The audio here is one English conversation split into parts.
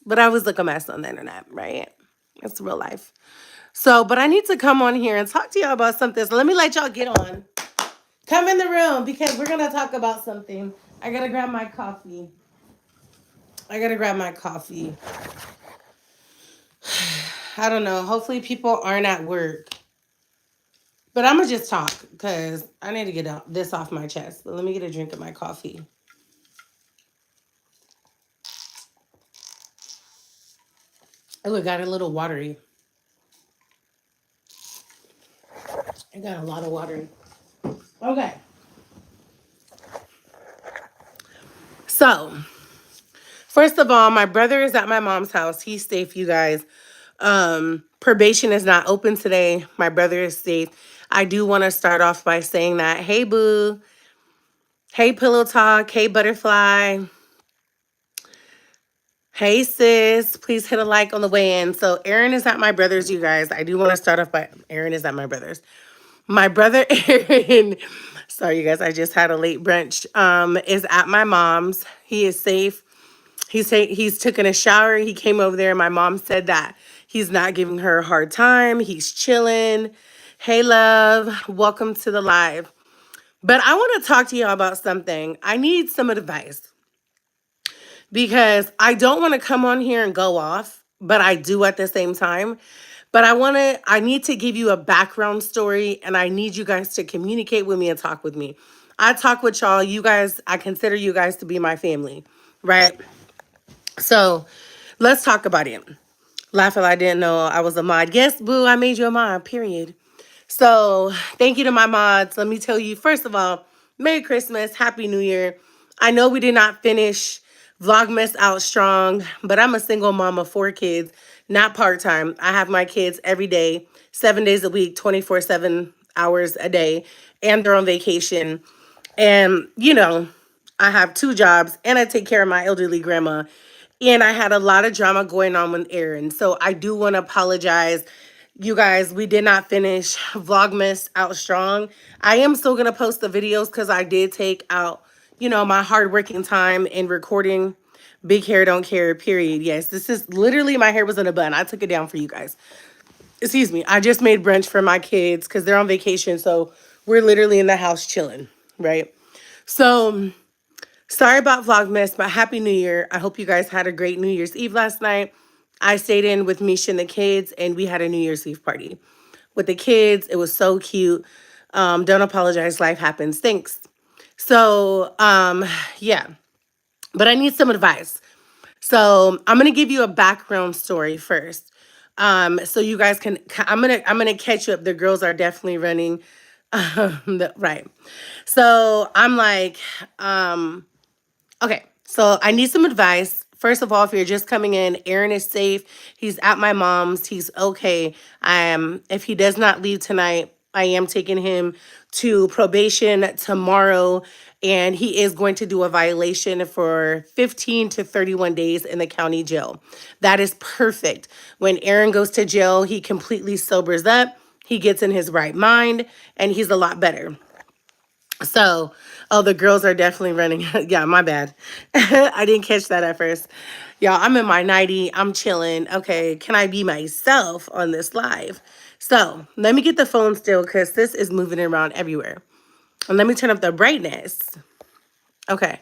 but I always look a mess on the internet, right? It's real life. So, but I need to come on here and talk to y'all about something. So let me let y'all get on. Come in the room because we're gonna talk about something. I gotta grab my coffee. I gotta grab my coffee. I don't know. Hopefully people aren't at work. But I'm gonna just talk because I need to get this off my chest. But let me get a drink of my coffee. Oh, it got a little watery. It got a lot of watery. Okay. So, first of all, my brother is at my mom's house. He's safe, you guys. Probation is not open today. My brother is safe. I do want to start off by saying that, hey, boo. Hey, Pillow Talk. Hey, Butterfly. Hey, sis. Please hit a like on the way in. So, Aaron is at my brother's, you guys. I do want to start off by Aaron is at my brother's. My brother Aaron, sorry you guys, I just had a late brunch. Is at my mom's. He is safe. He's taken a shower. He came over there. My mom said that he's not giving her a hard time. He's chilling. Hey, love, welcome to the live. But I want to talk to y'all about something. I need some advice because I don't want to come on here and go off, but I do at the same time. But I need to give you a background story and I need you guys to communicate with me and talk with me. I talk with y'all. You guys, I consider you guys to be my family, right? So let's talk about it. Laughing, I didn't know I was a mod. Yes, boo, I made you a mod, period. So thank you to my mods. Let me tell you, first of all, Merry Christmas, Happy New Year. I know we did not finish Vlogmas out strong, but I'm a single mom of 4 kids, not part-time. I have my kids every day, 7 days a week, 24/7 hours a day, and they're on vacation. And, I have 2 jobs and I take care of my elderly grandma. And I had a lot of drama going on with Aaron. So I do want to apologize. You guys, we did not finish Vlogmas out strong. I am still going to post the videos because I did take out, my hardworking time in recording Big Hair Don't Care, period. Yes, this is literally my hair was in a bun. I took it down for you guys. Excuse me. I just made brunch for my kids because they're on vacation. So we're literally in the house chilling, right? So sorry about Vlogmas, but Happy New Year. I hope you guys had a great New Year's Eve last night. I stayed in with Misha and the kids, and we had a New Year's Eve party with the kids. It was so cute. Don't apologize. Life happens. Thanks. So, yeah, but I need some advice. So I'm gonna give you a background story first. So you guys can. I'm gonna catch you up. The girls are definitely running. Right. So I'm like, okay, so I need some advice. First of all, if you're just coming in, Aaron is safe. He's at my mom's. He's okay. If he does not leave tonight, I am taking him to probation tomorrow, and he is going to do a violation for 15 to 31 days in the county jail. That is perfect. When Aaron goes to jail, he completely sobers up. He gets in his right mind, and he's a lot better. So, oh, the girls are definitely running. Yeah, my bad. I didn't catch that at first. Y'all, I'm in my nightie. I'm chilling. Okay, can I be myself on this live? So, let me get the phone still because this is moving around everywhere. And let me turn up the brightness. Okay.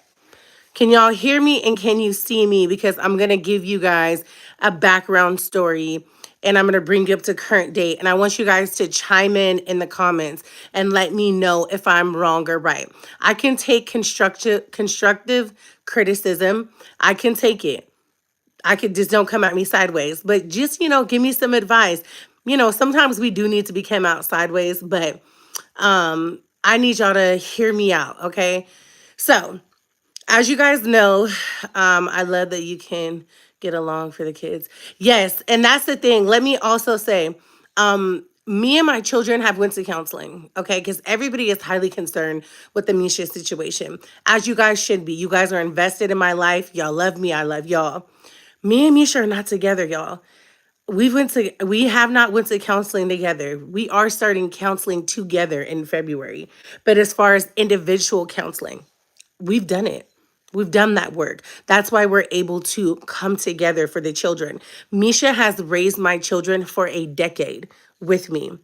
Can y'all hear me and can you see me? Because I'm going to give you guys a background story and I'm going to bring you up to current date. And I want you guys to chime in the comments and let me know if I'm wrong or right. I can take constructive criticism. I can take it. I could just don't come at me sideways, but just, give me some advice. Sometimes we do need to be came out sideways, but I need y'all to hear me out. Okay. So, as you guys know, I love that you can get along for the kids. Yes, and that's the thing. Let me also say, me and my children have went to counseling, okay? Because everybody is highly concerned with the Misha situation, as you guys should be. You guys are invested in my life. Y'all love me. I love y'all. Me and Misha are not together, y'all. We have not went to counseling together. We are starting counseling together in February. But as far as individual counseling, we've done it. We've done that work. That's why we're able to come together for the children. Misha has raised my children for a decade with me.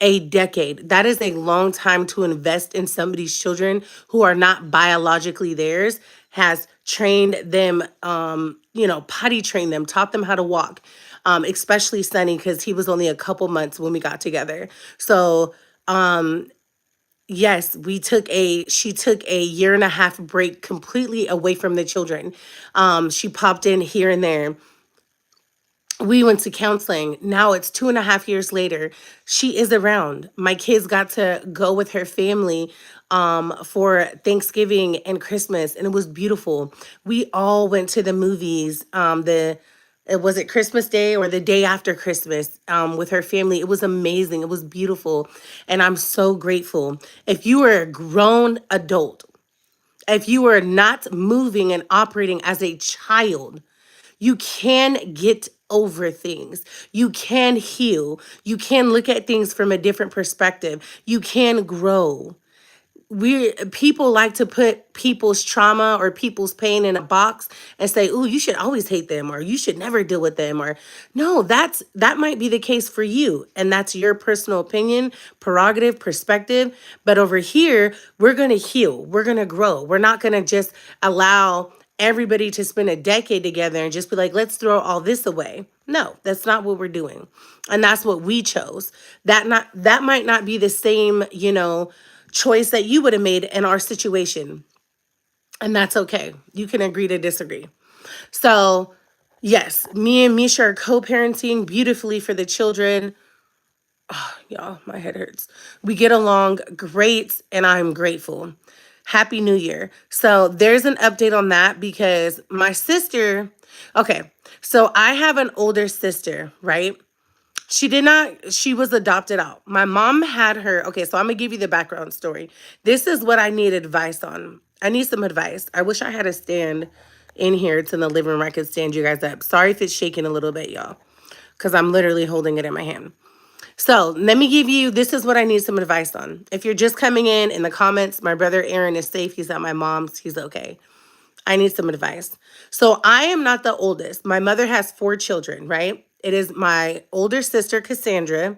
A decade. That is a long time to invest in somebody's children who are not biologically theirs, has trained them, potty trained them, taught them how to walk, especially Sunny, because he was only a couple months when we got together. So, yes, she took a year and a half break completely away from the children. She popped in here and there. We went to counseling. Now it's 2.5 years later. She is around. My kids got to go with her family for Thanksgiving and Christmas, and it was beautiful. We all went to the movies. Was it Christmas Day or the day after Christmas with her family? It was amazing. It was beautiful, and I'm so grateful. If you are a grown adult, if you are not moving and operating as a child, you can get over things. You can heal. You can look at things from a different perspective. You can grow. People like to put people's trauma or people's pain in a box and say, "Oh, you should always hate them," or "You should never deal with them," or no, that might be the case for you, and that's your personal opinion, prerogative, perspective. But over here, we're gonna heal. We're gonna grow. We're not gonna just allow everybody to spend a decade together and just be like, let's throw all this away. No, that's not what we're doing. And that's what we chose. That might not be the same, choice that you would have made in our situation. And that's okay. You can agree to disagree. So, yes, me and Misha are co-parenting beautifully for the children. Y'all, my head hurts. We get along great, and I'm grateful. Happy New Year. So there's an update on that because my sister, okay, so I have an older sister, right? She was adopted out. My mom had her, okay, so I'm gonna give you the background story. This is what I need advice on. I need some advice. I wish I had a stand in here. It's in the living room. I could stand you guys up. Sorry if it's shaking a little bit, y'all, because I'm literally holding it in my hand. So let me give you, this is what I need some advice on. If you're just coming in the comments, my brother Aaron is safe. He's at my mom's. He's okay. I need some advice. So I am not the oldest. My mother has 4 children, right? It is my older sister, Cassandra,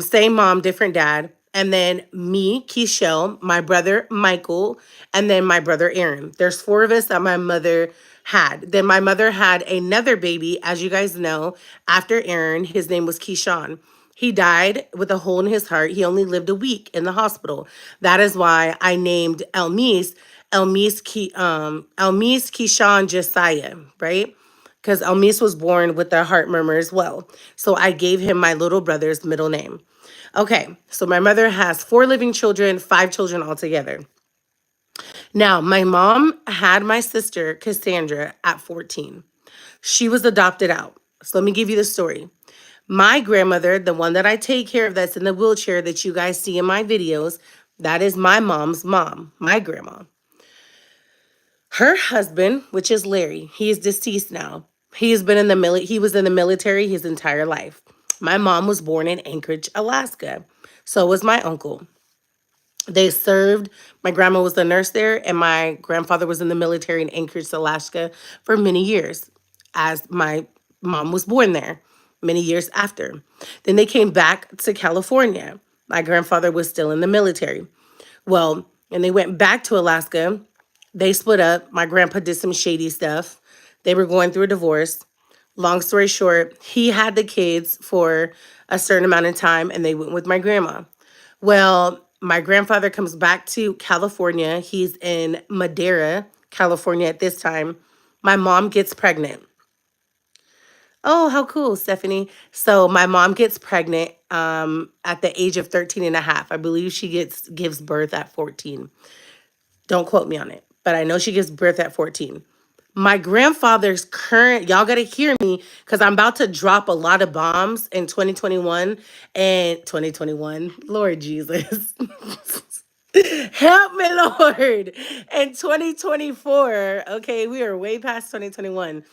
same mom, different dad. And then me, Keishel, my brother, Michael, and then my brother, Aaron. There's 4 of us that my mother had. Then my mother had another baby, as you guys know, after Aaron. His name was Keyshawn. He died with a hole in his heart. He only lived a week in the hospital. That is why I named Elmise Keyshawn Josiah, right? Because Elmise was born with a heart murmur as well. So I gave him my little brother's middle name. Okay, so my mother has 4 living children, 5 children altogether. Now, my mom had my sister, Cassandra, at 14. She was adopted out. So let me give you the story. My grandmother, the one that I take care of that's in the wheelchair that you guys see in my videos, that is my mom's mom, my grandma. Her husband, which is Larry, he is deceased now. He was in the military his entire life. My mom was born in Anchorage, Alaska. So was my uncle. They served, my grandma was the nurse there, and my grandfather was in the military in Anchorage, Alaska for many years, as my mom was born there many years after. Then they came back to California. My grandfather was still in the military. Well, and they went back to Alaska. They split up. My grandpa did some shady stuff. They were going through a divorce. Long story short, he had the kids for a certain amount of time and they went with my grandma. Well, my grandfather comes back to California. He's in Madera, California at this time. My mom gets pregnant. Oh, how cool, Stephanie. So my mom gets pregnant at the age of 13 and a half. I believe she gives birth at 14. Don't quote me on it, but I know she gives birth at 14. My grandfather's y'all got to hear me because I'm about to drop a lot of bombs in 2021 and 2021. Lord Jesus. Help me, Lord. In 2024, okay, we are way past 2021.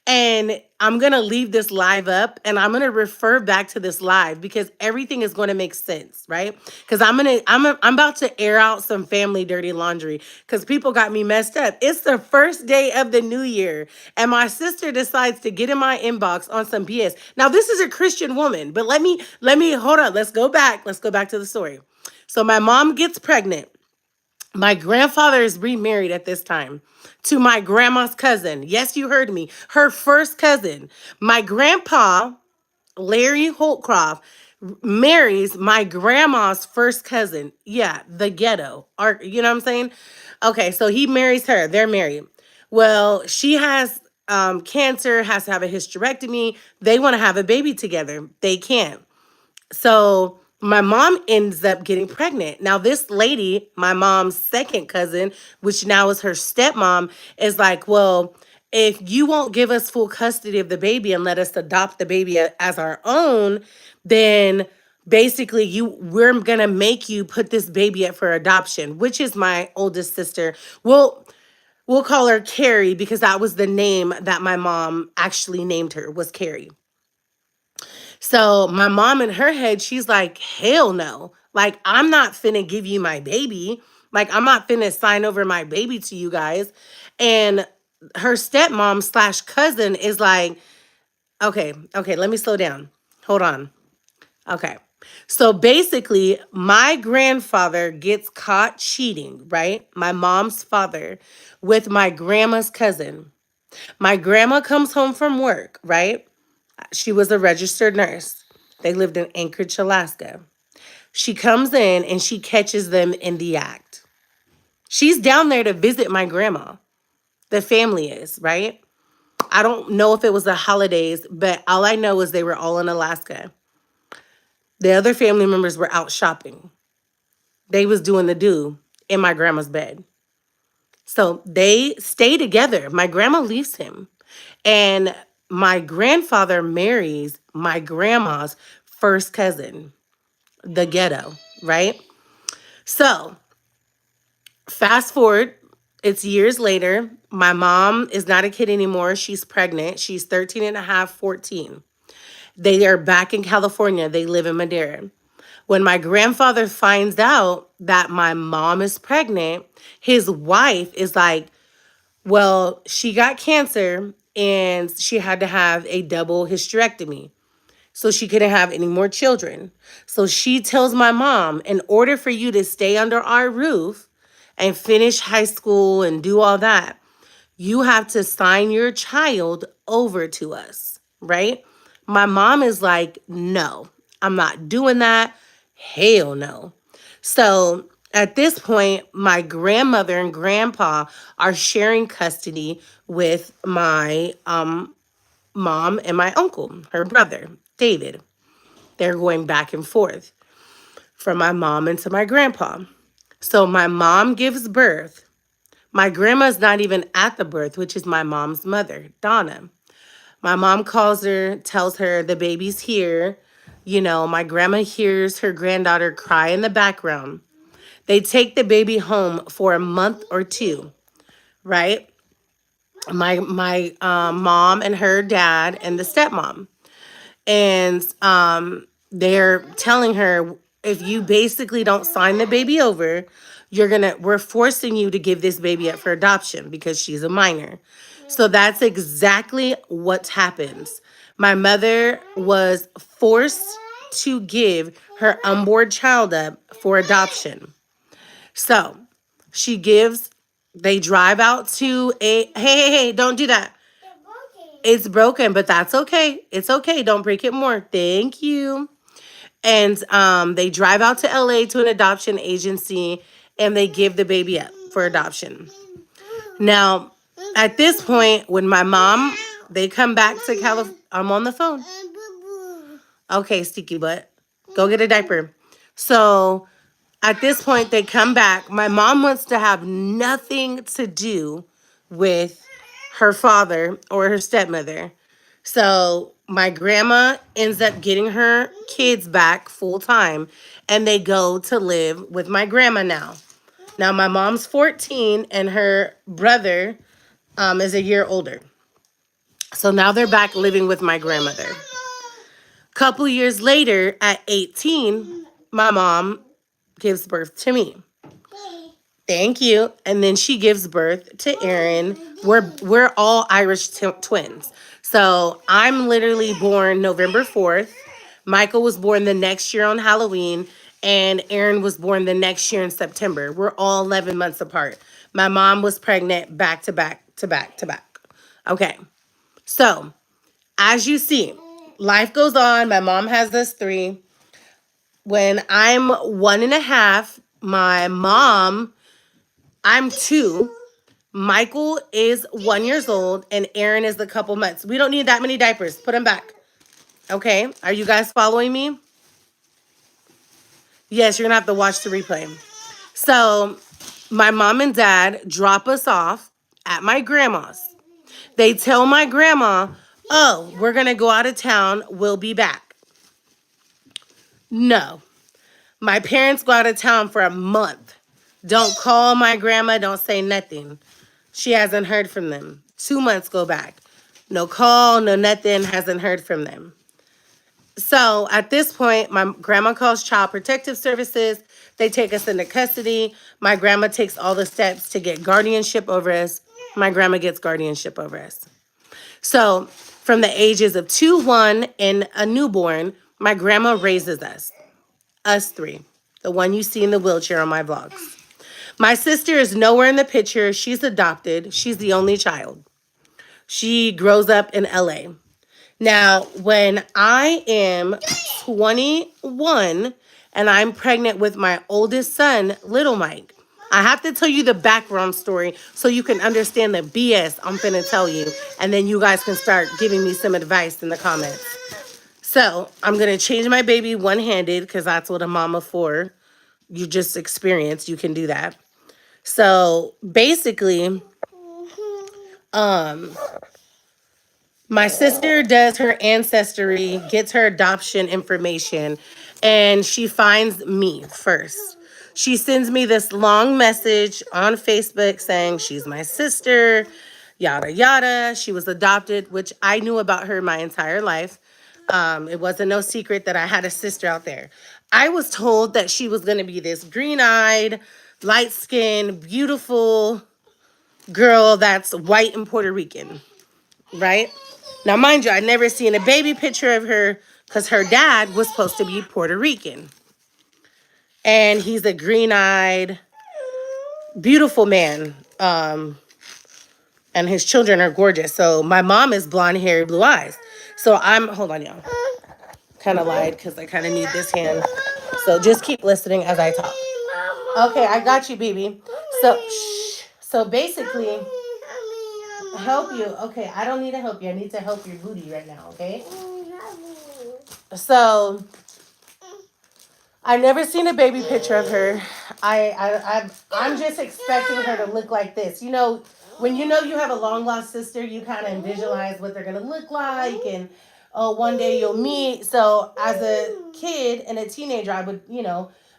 And I'm going to leave this live up and I'm going to refer back to this live because everything is going to make sense, right? Cuz I'm about to air out some family dirty laundry cuz people got me messed up. It's the first day of the new year and my sister decides to get in my inbox on some BS. Now this is a Christian woman, but let me hold on. Let's go back. Let's go back to the story. So my mom gets pregnant. My grandfather is remarried at this time to my grandma's cousin. Yes, you heard me. Her first cousin. My grandpa, Larry Holtcroft, marries my grandma's first cousin. Yeah, the ghetto. You know what I'm saying? Okay, so he marries her. They're married. Well, she has cancer, has to have a hysterectomy. They want to have a baby together. They can't. So my mom ends up getting pregnant. Now, this lady, my mom's second cousin, which now is her stepmom, is like, well, if you won't give us full custody of the baby and let us adopt the baby as our own, then basically we're gonna make you put this baby up for adoption, which is my oldest sister. We'll call her Carrie because that was the name that my mom actually named her, was Carrie. So my mom in her head, she's like, hell no. Like, I'm not finna give you my baby. Like, I'm not finna sign over my baby to you guys. And her stepmom slash cousin is like, okay, let me slow down. Hold on. Okay. So basically, my grandfather gets caught cheating, right? My mom's father with my grandma's cousin. My grandma comes home from work, right? She was a registered nurse. They lived in Anchorage, Alaska. She comes in and she catches them in the act. She's down there to visit my grandma. The family is, right? I don't know if it was the holidays, but all I know is they were all in Alaska. The other family members were out shopping. They was doing the do in my grandma's bed. So they stay together. My grandma leaves him. And my grandfather marries my grandma's first cousin, the ghetto, right? So fast forward, it's years later. My mom is not a kid anymore. She's pregnant. She's 13 and a half, 14. They are back in California. They live in Madera. When my grandfather finds out that my mom is pregnant, his wife is like, well, she got cancer and she had to have a double hysterectomy. So she couldn't have any more children. So she tells my mom, in order for you to stay under our roof and finish high school and do all that, you have to sign your child over to us, right? My mom is like, no, I'm not doing that. Hell no. So at this point, my grandmother and grandpa are sharing custody with my mom and my uncle, her brother, David. They're going back and forth from my mom into my grandpa. So my mom gives birth. My grandma's not even at the birth, which is my mom's mother, Donna. My mom calls her, tells her the baby's here. You know, my grandma hears her granddaughter cry in the background. They take the baby home for a month or two, right? My mom and her dad and the stepmom. And they're telling her, if you basically don't sign the baby over, we're forcing you to give this baby up for adoption because she's a minor. So that's exactly what happens. My mother was forced to give her unborn child up for adoption. So they drive out to hey, don't do that. It's broken, but that's okay. It's okay. Don't break it more. Thank you. And they drive out to LA to an adoption agency and they give the baby up for adoption. Now, at this point, when they come back to California. I'm on the phone. Okay, sticky butt. Go get a diaper. So at this point, they come back. My mom wants to have nothing to do with her father or her stepmother. So my grandma ends up getting her kids back full time and they go to live with my grandma now. Now my mom's 14 and her brother is a year older. So now they're back living with my grandmother. Couple years later, at 18, my mom gives birth to me. Thank you. And then she gives birth to Aaron. We're all Irish twins. So I'm literally born November 4th. Michael was born the next year on Halloween, and Aaron was born the next year in September. We're all 11 months apart. My mom was pregnant back to back to back to back. Okay. So, as you see, life goes on. My mom has us three. When I'm 1.5, I'm 2. Michael is 1 year old, and Aaron is a couple months. We don't need that many diapers. Put them back. Okay? Are you guys following me? Yes, you're going to have to watch the replay. So, my mom and dad drop us off at my grandma's. They tell my grandma, oh, we're going to go out of town. We'll be back. No. My parents go out of town for a month. Don't call my grandma. Don't say nothing. She hasn't heard from them. 2 months go back. No call, no nothing, hasn't heard from them. So at this point, my grandma calls Child Protective Services. They take us into custody. My grandma takes all the steps to get guardianship over us. My grandma gets guardianship over us. So from the ages of 2, 1, and a newborn, my grandma raises us three, the one you see in the wheelchair on my vlogs. My sister is nowhere in the picture. She's adopted. She's the only child. She grows up in LA. Now, when I am 21 and I'm pregnant with my oldest son, Little Mike, I have to tell you the background story so you can understand the BS I'm finna tell you. And then you guys can start giving me some advice in the comments. So, I'm gonna change my baby one-handed because that's what a mama for. You just experience, you can do that. So, basically, my sister does her ancestry, gets her adoption information, and she finds me first. She sends me this long message on Facebook saying she's my sister, yada, yada. She was adopted, which I knew about her my entire life. It wasn't no secret that I had a sister out there. I was told that she was going to be this green-eyed, light-skinned, beautiful girl that's white and Puerto Rican, right? Now, mind you, I never seen a baby picture of her because her dad was supposed to be Puerto Rican. And he's a green-eyed, beautiful man. And his children are gorgeous. So my mom is blonde hair, blue eyes. So hold on, y'all. Kind of lied because I kind of need this hand. So just keep listening as I talk. Okay, I got you, baby. So basically, help you. Okay, I don't need to help you. I need to help your booty right now, okay? So I never seen a baby picture of her. I'm just expecting her to look like this. You know, when you know you have a long lost sister, you kind of visualize what they're gonna look like, and oh, one day you'll meet. So as a kid and a teenager, I would,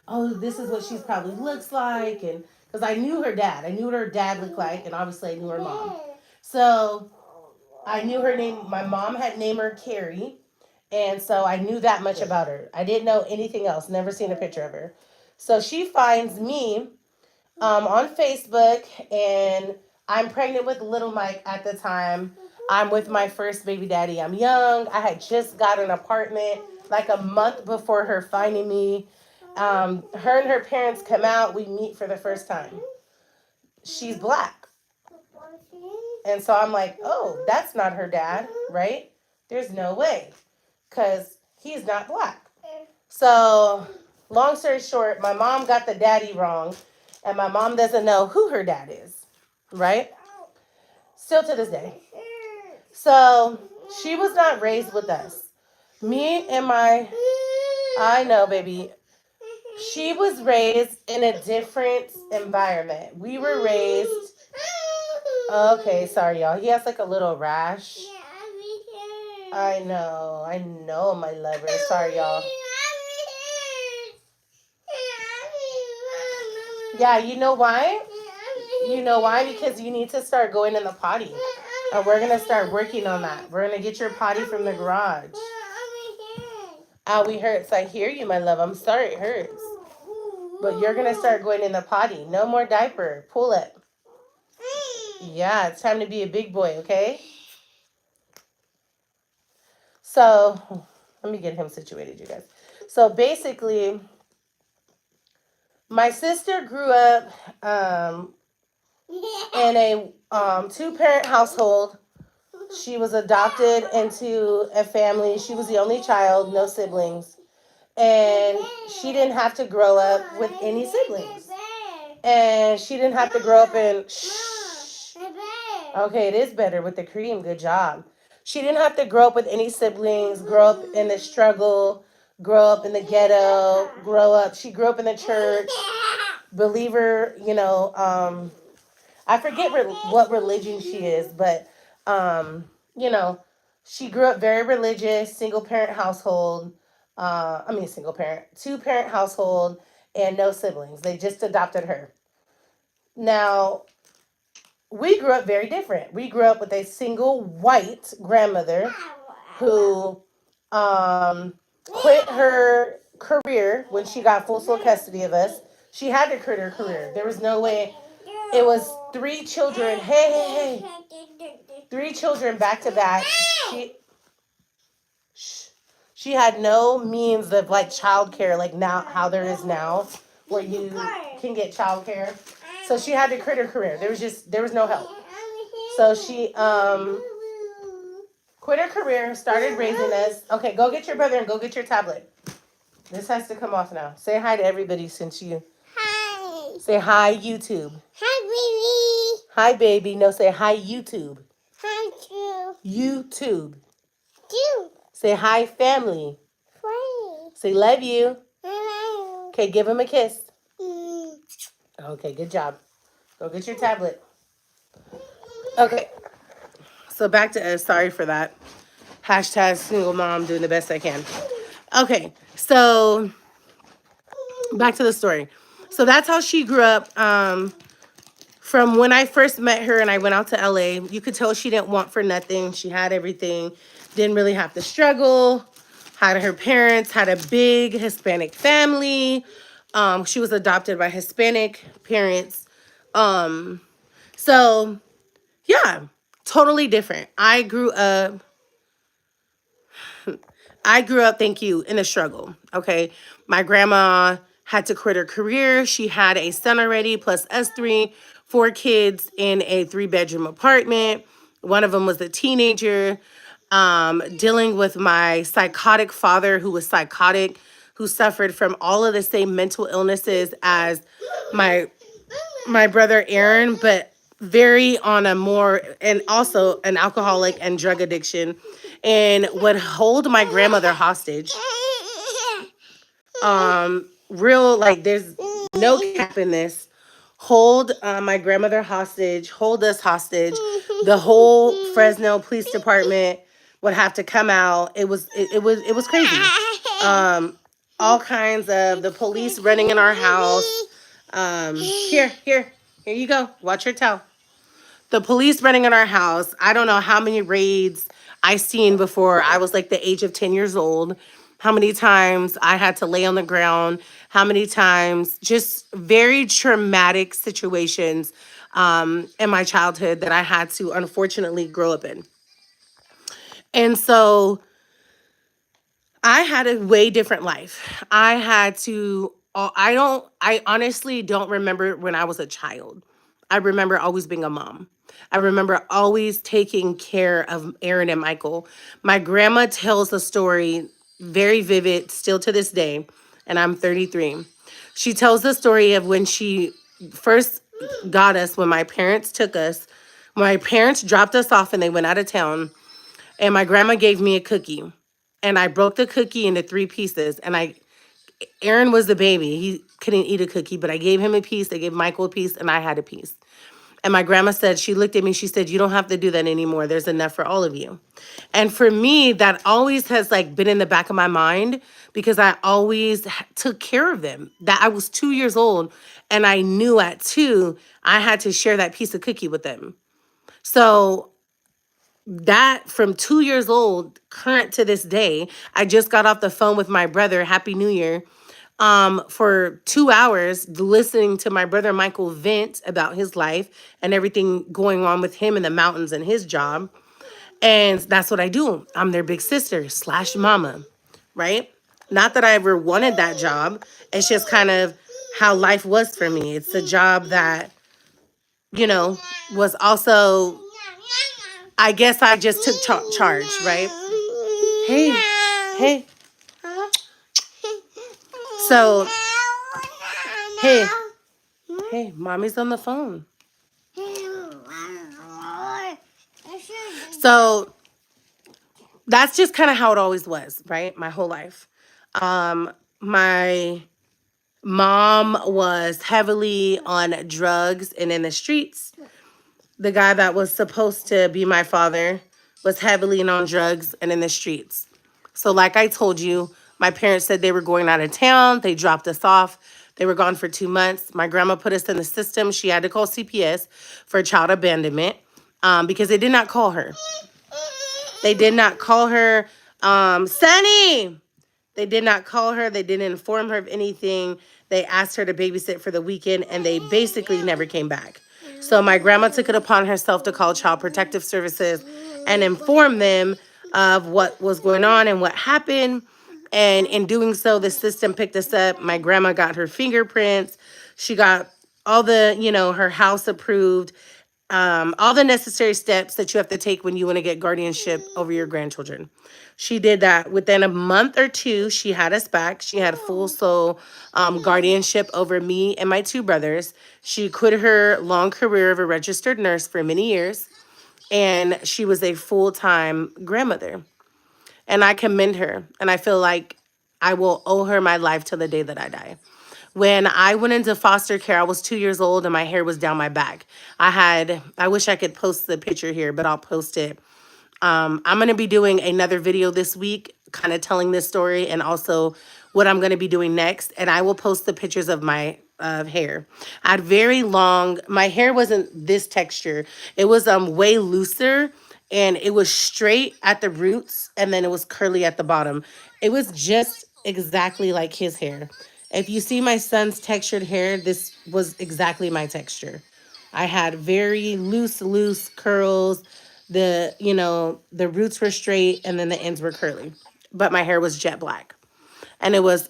oh, this is what she probably looks like, and because I knew her dad, I knew what her dad looked like, and obviously I knew her mom. So I knew her name. My mom had named her Carrie. And so I knew that much about her. I didn't know anything else. Never seen a picture of her. So she finds me on Facebook, and I'm pregnant with little Mike at the time. I'm with my first baby daddy. I'm young. I had just got an apartment like a month before her finding me. Her and her parents come out. We meet for the first time. She's black. And so I'm like, oh, that's not her dad, right? There's no way. Because he's not black. So, long story short, my mom got the daddy wrong, and my mom doesn't know who her dad is, right? Still to this day. So, she was not raised with us. I know, baby. She was raised in a different environment. We were raised, okay, sorry, y'all. He has like a little rash. I know, my lover. Sorry, y'all. Yeah, you know why? You know why? Because you need to start going in the potty. And we're going to start working on that. We're going to get your potty from the garage. Ow, we hurts. I hear you, my love. I'm sorry it hurts. But you're going to start going in the potty. No more diaper. Pull it. Yeah, it's time to be a big boy, okay? So, let me get him situated, you guys. So, basically, my sister grew up in a two-parent household. She was adopted into a family. She was the only child, no siblings. And she didn't have to grow up with any siblings. And she didn't have to grow up in... Shh. Okay, it is better with the cream. Good job. She didn't have to grow up with any siblings, grow up in the struggle, grow up in the ghetto, grow up. She grew up in the church. Believer, I forget what religion she is, but, you know, she grew up very religious, single parent household. Single parent, two-parent household, and no siblings. They just adopted her. Now, we grew up very different. We grew up with a single white grandmother who quit her career when she got full custody of us. She had to quit her career. There was no way. It was three children. Hey. Three children back to back. She had no means of like childcare, like now how there is now, where you can get childcare. So she had to quit her career. There was no help. So she quit her career, started raising us. Okay, go get your brother and go get your tablet. This has to come off now. Say hi to everybody since you. Hi. Say hi, YouTube. Hi, baby. Hi, baby. No, say hi, YouTube. Hi, YouTube. YouTube. Say hi, family. Family. Say love you. Hello. Okay, give him a kiss. Okay, good job. Go get your tablet. Okay. So back to us. Sorry for that. Hashtag single mom doing the best I can. Okay, so back to the story. So that's how she grew up. From when I first met her and I went out to LA, you could tell she didn't want for nothing. She had everything. Didn't really have to struggle. Had her parents, had a big Hispanic family. She was adopted by Hispanic parents. So yeah, totally different. Thank you, in a struggle, okay? My grandma had to quit her career. She had a son already, plus us three, 4 kids in a 3-bedroom apartment. One of them was a teenager, dealing with my psychotic father who was psychotic, who suffered from all of the same mental illnesses as my brother Aaron, but very on a more, and also an alcoholic and drug addiction, and would hold my grandmother hostage. Real, like, there's no cap in this. Hold my grandmother hostage, hold us hostage. The whole Fresno Police Department would have to come out. It was crazy. All kinds of the police running in our house. Here you go. Watch your tail. The police running in our house. I don't know how many raids I seen before I was like the age of 10 years old. How many times I had to lay on the ground. How many times, just very traumatic situations in my childhood that I had to unfortunately grow up in. And so I had a way different life. I honestly don't remember when I was a child. I remember always being a mom. I remember always taking care of Aaron and Michael. My grandma tells a story, very vivid, still to this day, and I'm 33. She tells the story of when she first got us, when my parents took us. My parents dropped us off and they went out of town, and my grandma gave me a cookie. And I broke the cookie into 3 pieces. And Aaron was the baby. He couldn't eat a cookie, but I gave him a piece. I gave Michael a piece, and I had a piece. And my grandma said, she looked at me, she said, "You don't have to do that anymore. There's enough for all of you." And for me, that always has like been in the back of my mind, because I always took care of them. That I was 2 years old, and I knew at 2, I had to share that piece of cookie with them. So that from 2 years old, current to this day, I just got off the phone with my brother, Happy New Year, for 2 hours listening to my brother Michael vent about his life and everything going on with him in the mountains and his job. And that's what I do. I'm their big sister slash mama, right? Not that I ever wanted that job. It's just kind of how life was for me. It's a job that, you know, was also, I guess I just took charge, right? Hey, hey. So, hey, hey, mommy's on the phone. So that's just kind of how it always was, right? My whole life. My mom was heavily on drugs and in the streets. The guy that was supposed to be my father was heavily on drugs and in the streets. So, like I told you, my parents said they were going out of town. They dropped us off. They were gone for 2 months. My grandma put us in the system. She had to call CPS for child abandonment because they did not call her. They did not call her. Sunny! They did not call her. They didn't inform her of anything. They asked her to babysit for the weekend, and they basically never came back. So my grandma took it upon herself to call Child Protective Services and inform them of what was going on and what happened. And in doing so, the system picked us up. My grandma got her fingerprints. She got all the, her house approved, all the necessary steps that you have to take when you want to get guardianship over your grandchildren. She did that within a month or two. She had us back. She had full soul guardianship over me and my two brothers. She quit her long career of a registered nurse for many years, and she was a full-time grandmother. And I commend her, and I feel like I will owe her my life till the day that I die. When I went into foster care, I was 2 years old and my hair was down my back. I wish I could post the picture here, but I'll post it. I'm going to be doing another video this week, kind of telling this story and also what I'm going to be doing next. And I will post the pictures of my hair. I had very long, my hair wasn't this texture. It was way looser, and it was straight at the roots and then it was curly at the bottom. It was just exactly like his hair. If you see my son's textured hair, this was exactly my texture. I had very loose curls. The roots were straight and then the ends were curly. But my hair was jet black. And it was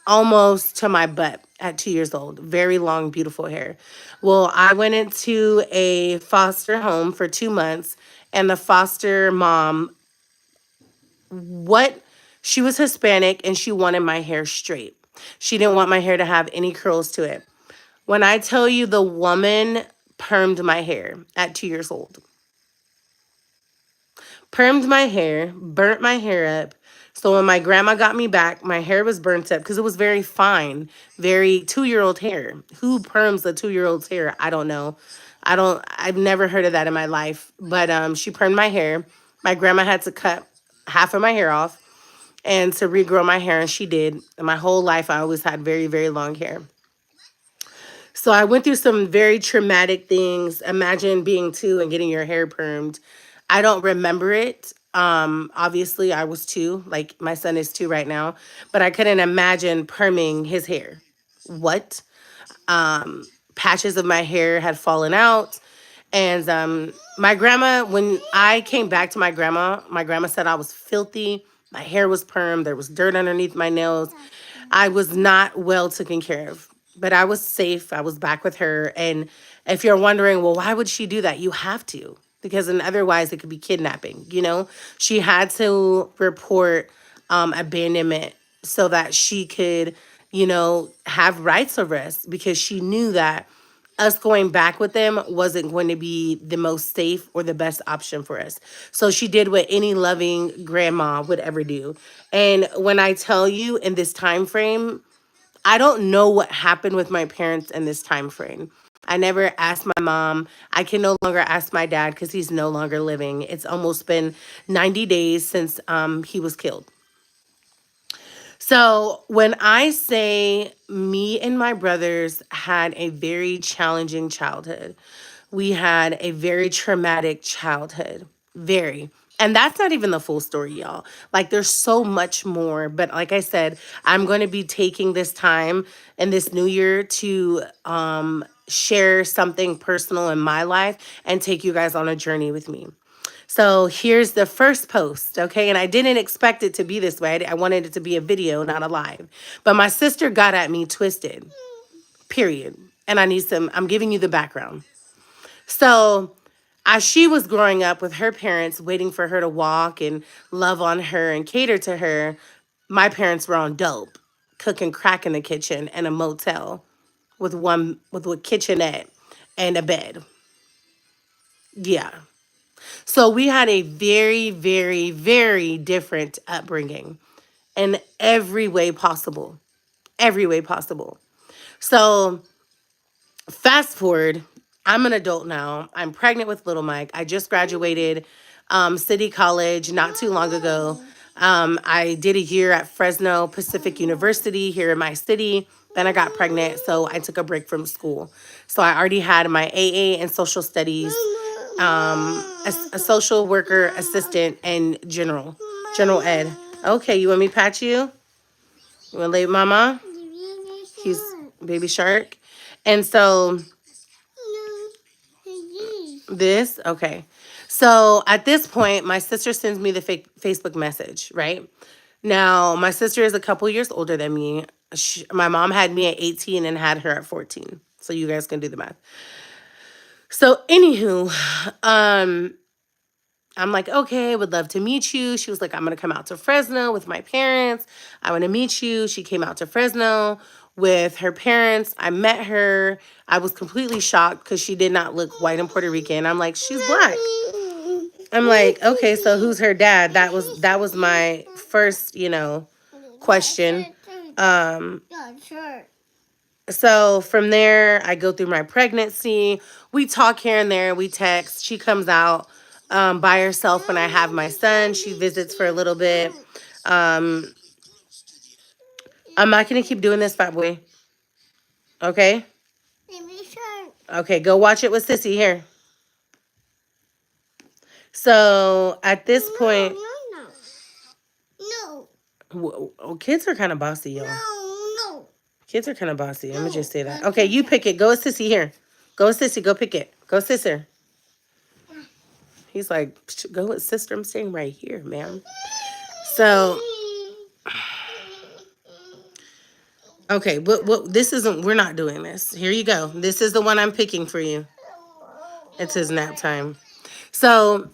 almost to my butt at 2 years old. Very long, beautiful hair. Well, I went into a foster home for 2 months, and the foster mom, what she was Hispanic and she wanted my hair straight. She didn't want my hair to have any curls to it. When I tell you the woman permed my hair at 2 years old, permed my hair, burnt my hair up. So when my grandma got me back, my hair was burnt up because it was very fine, very 2-year-old hair. Who perms a 2-year-old's hair? I don't know. I've never heard of that in my life. But she permed my hair. My grandma had to cut half of my hair off and to regrow my hair, and she did. And my whole life, I always had very, very long hair. So I went through some very traumatic things. Imagine being 2 and getting your hair permed. I don't remember it. Obviously I was 2, like my son is 2 right now, but I couldn't imagine perming his hair. What? Patches of my hair had fallen out. And my grandma, when I came back to my grandma said I was filthy. My hair was permed. There was dirt underneath my nails. I was not well taken care of, but I was safe. I was back with her. And if you're wondering, well, why would she do that? You have to, because then otherwise it could be kidnapping. She had to report abandonment so that she could, have rights over us, because she knew that us going back with them wasn't going to be the most safe or the best option for us. So she did what any loving grandma would ever do. And when I tell you in this time frame, I don't know what happened with my parents in this time frame. I never asked my mom. I can no longer ask my dad because he's no longer living. It's almost been 90 days since he was killed. So when I say me and my brothers had a very challenging childhood, we had a very traumatic childhood, Very. And that's not even the full story, y'all. Like, there's so much more. But like I said, I'm going to be taking this time in this new year to share something personal in my life and take you guys on a journey with me. So here's the first post, okay? And I didn't expect it to be this way. I wanted it to be a video, not a live. But my sister got at me twisted, period. And I'm giving you the background. So as she was growing up with her parents waiting for her to walk and love on her and cater to her, my parents were on dope, cooking crack in the kitchen and a motel with a kitchenette and a bed. Yeah. So we had a very, very, very different upbringing in every way possible. Every way possible. So fast forward, I'm an adult now. I'm pregnant with little Mike. I just graduated City College not too long ago. I did a year at Fresno Pacific University here in my city. Then I got pregnant, so I took a break from school. So I already had my AA and social studies, a social worker assistant, and general ed. Okay, you want me to pat you? You want to lay with mama? He's baby shark. And so this, okay. So at this point, my sister sends me the Facebook message, right? Now, my sister is a couple years older than me. My mom had me at 18 and had her at 14. So you guys can do the math. So anywho, I'm like, okay, would love to meet you. She was like, I'm going to come out to Fresno with my parents. I want to meet you. She came out to Fresno with her parents. I met her. I was completely shocked because she did not look white and Puerto Rican. I'm like, she's black. I'm like, okay, so who's her dad? That was my first, question. So from there, I go through my pregnancy. We talk here and there. We text. She comes out by herself when I have my son. She visits for a little bit. I'm not going to keep doing this, fat boy. Okay? Okay, go watch it with Sissy here. So at this point... kids are kind of bossy, y'all. Kids are kind of bossy. I'm going to just say that. Okay, you pick it. Go with Sissy here. Go with Sissy. Go pick it. Go sister. He's like, go with sister. I'm staying right here, ma'am. So, okay, this isn't, we're not doing this. Here you go. This is the one I'm picking for you. It's his nap time. So,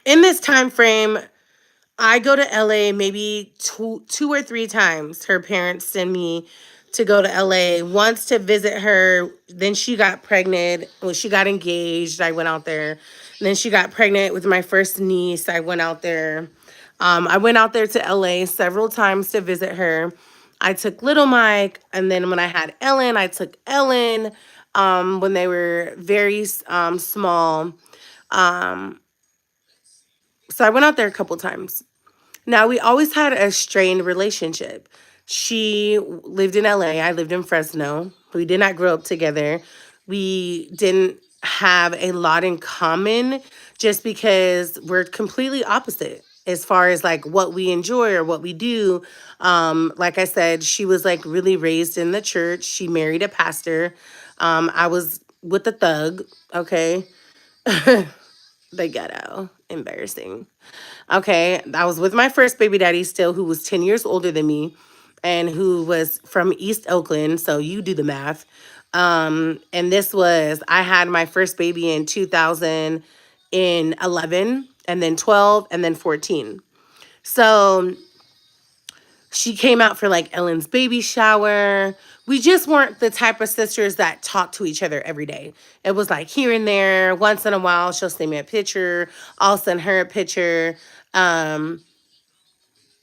in this time frame, I go to LA maybe two or three times. Her parents send me to go to LA once to visit her. Then she got pregnant. Well, she got engaged. I went out there. And then she got pregnant with my first niece. I went out there. I went out there to LA several times to visit her. I took little Mike. And then when I had Ellen, I took Ellen when they were very small. So I went out there a couple times. Now, we always had a strained relationship. She lived in LA. I lived in Fresno. We did not grow up together. We didn't have a lot in common just because we're completely opposite as far as like what we enjoy or what we do. Like I said, she was like really raised in the church. She married a pastor. I was with the thug. Okay. The ghetto. Embarrassing. Okay, I was with my first baby daddy still, who was 10 years older than me and who was from East Oakland. So you do the math. And I had my first baby in 2011 and then 12 and then 14. So she came out for like Ellen's baby shower. We just weren't the type of sisters that talk to each other every day. It was like here and there. Once in a while, she'll send me a picture. I'll send her a picture. Aaron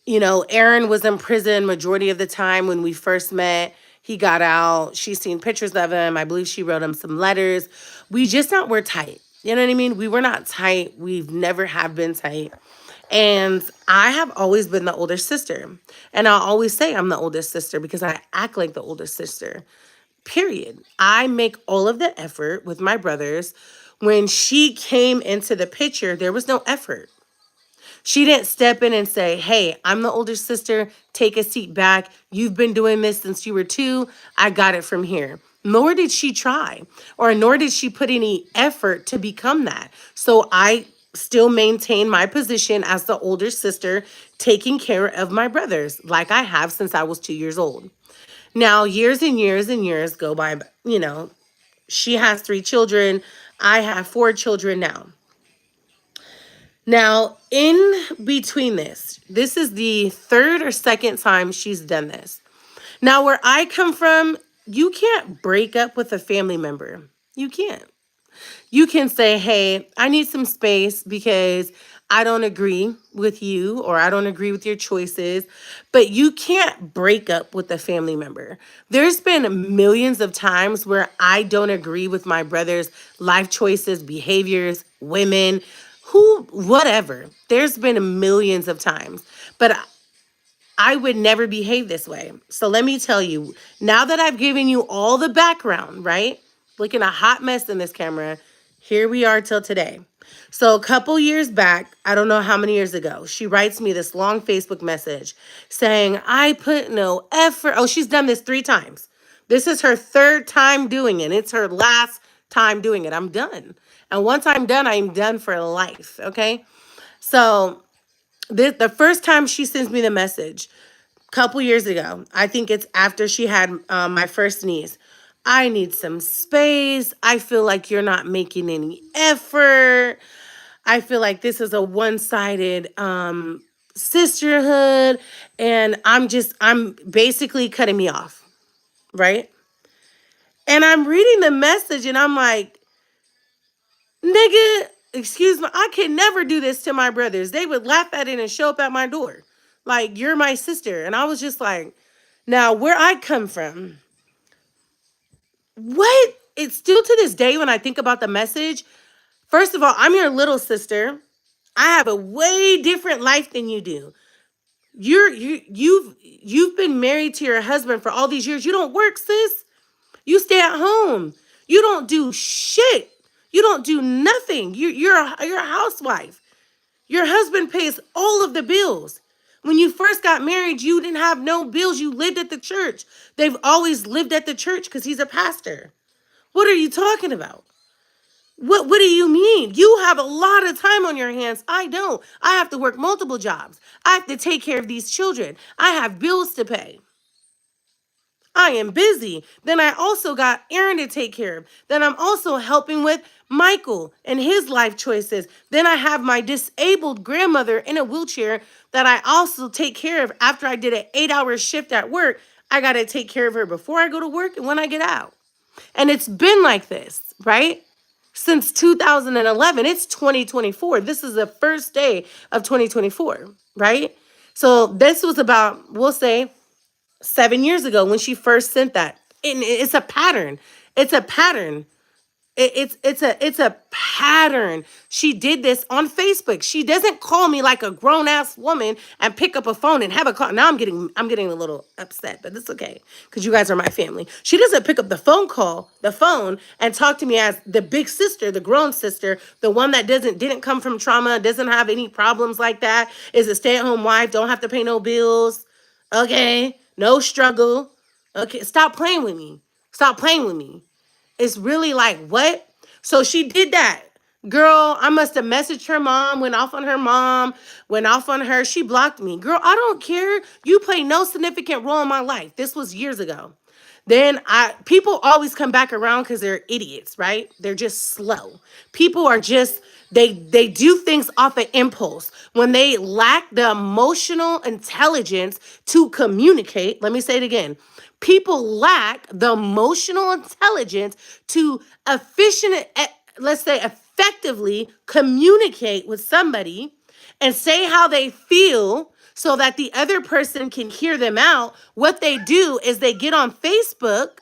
was in prison majority of the time when we first met. He got out. She's seen pictures of him. I believe she wrote him some letters. We just not were tight. You know what I mean? We were not tight. We've never have been tight. And I have always been the older sister. And I'll always say I'm the oldest sister because I act like the oldest sister. period. I make all of the effort with my brothers. When she came into the picture, there was no effort. She didn't step in and say, hey, I'm the older sister. Take a seat back. You've been doing this since you were 2. I got it from here. Nor did she try, or nor did she put any effort to become that. So I still maintain my position as the older sister, taking care of my brothers like I have since I was 2 years old. Now, years and years and years go by, she has 3 children. I have 4 children now. Now, in between this is the third or second time she's done this. Now, where I come from, you can't break up with a family member. You can't. You can say, hey, I need some space because I don't agree with you or I don't agree with your choices, but you can't break up with a family member. There's been millions of times where I don't agree with my brother's life choices, behaviors, women, whatever. There's been millions of times, but I would never behave this way. So let me tell you, now that I've given you all the background, right? Looking a hot mess in this camera, here we are till today. So a couple years back, I don't know how many years ago, she writes me this long Facebook message saying, I put no effort. Oh, she's done this 3 times. This is her 3rd time doing it. It's her last time doing it. I'm done. And once I'm done, I'm done for life. Okay. So the first time she sends me the message, couple years ago, I think it's after she had my first niece. I need some space. I feel like you're not making any effort. I feel like this is a one-sided sisterhood, and I'm basically cutting me off, right? And I'm reading the message and I'm like, nigga, excuse me, I can never do this to my brothers. They would laugh at it and show up at my door. Like, you're my sister. And I was just like, now where I come from, what? It's still to this day when I think about the message. First of all, I'm your little sister. I have a way different life than you do. You've been married to your husband for all these years. You don't work, sis. You stay at home. You don't do shit. You don't do nothing. You're a housewife. Your husband pays all of the bills. When you first got married, you didn't have no bills. You lived at the church. They've always lived at the church because he's a pastor. What are you talking about? What do you mean? You have a lot of time on your hands. I don't. I have to work multiple jobs. I have to take care of these children. I have bills to pay. I am busy. Then I also got Aaron to take care of. Then I'm also helping with Michael and his life choices. Then I have my disabled grandmother in a wheelchair that I also take care of after I did an 8-hour shift at work. I got to take care of her before I go to work and when I get out. And it's been like this, right? Since 2011, it's 2024. This is the first day of 2024, right? So this was about, we'll say, 7 years ago when she first sent that. It's a pattern. It's a pattern. It's a pattern. She did this on Facebook. She doesn't call me like a grown ass woman and pick up a phone and have a call. Now I'm getting a little upset, but it's okay because you guys are my family. She doesn't pick up the phone and talk to me as the big sister, the grown sister, the one that didn't come from trauma, doesn't have any problems like that, is a stay-at-home wife, don't have to pay no bills. Okay, no struggle. Okay, stop playing with me. Stop playing with me. It's really like, what? So she did that. Girl, I must have messaged her mom, went off on her mom, went off on her. She blocked me. Girl, I don't care. You play no significant role in my life. This was years ago. Then people always come back around because they're idiots, right? They're just slow. People are just, they do things off of impulse. When they lack the emotional intelligence to communicate, let me say it again. People lack the emotional intelligence to let's say effectively communicate with somebody and say how they feel so that the other person can hear them out. What they do is they get on Facebook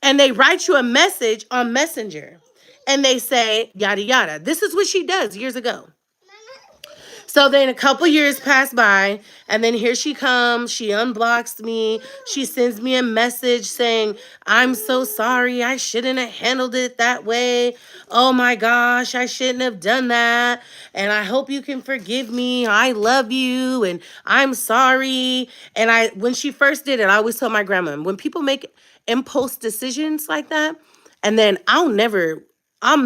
and they write you a message on Messenger and they say, yada, yada. This is what she does years ago. So then a couple years pass by, and then here she comes. She unblocks me. She sends me a message saying, I'm so sorry. I shouldn't have handled it that way. Oh my gosh, I shouldn't have done that. And I hope you can forgive me. I love you, and I'm sorry. And when she first did it, I always told my grandma, when people make impulse decisions like that, and then I'm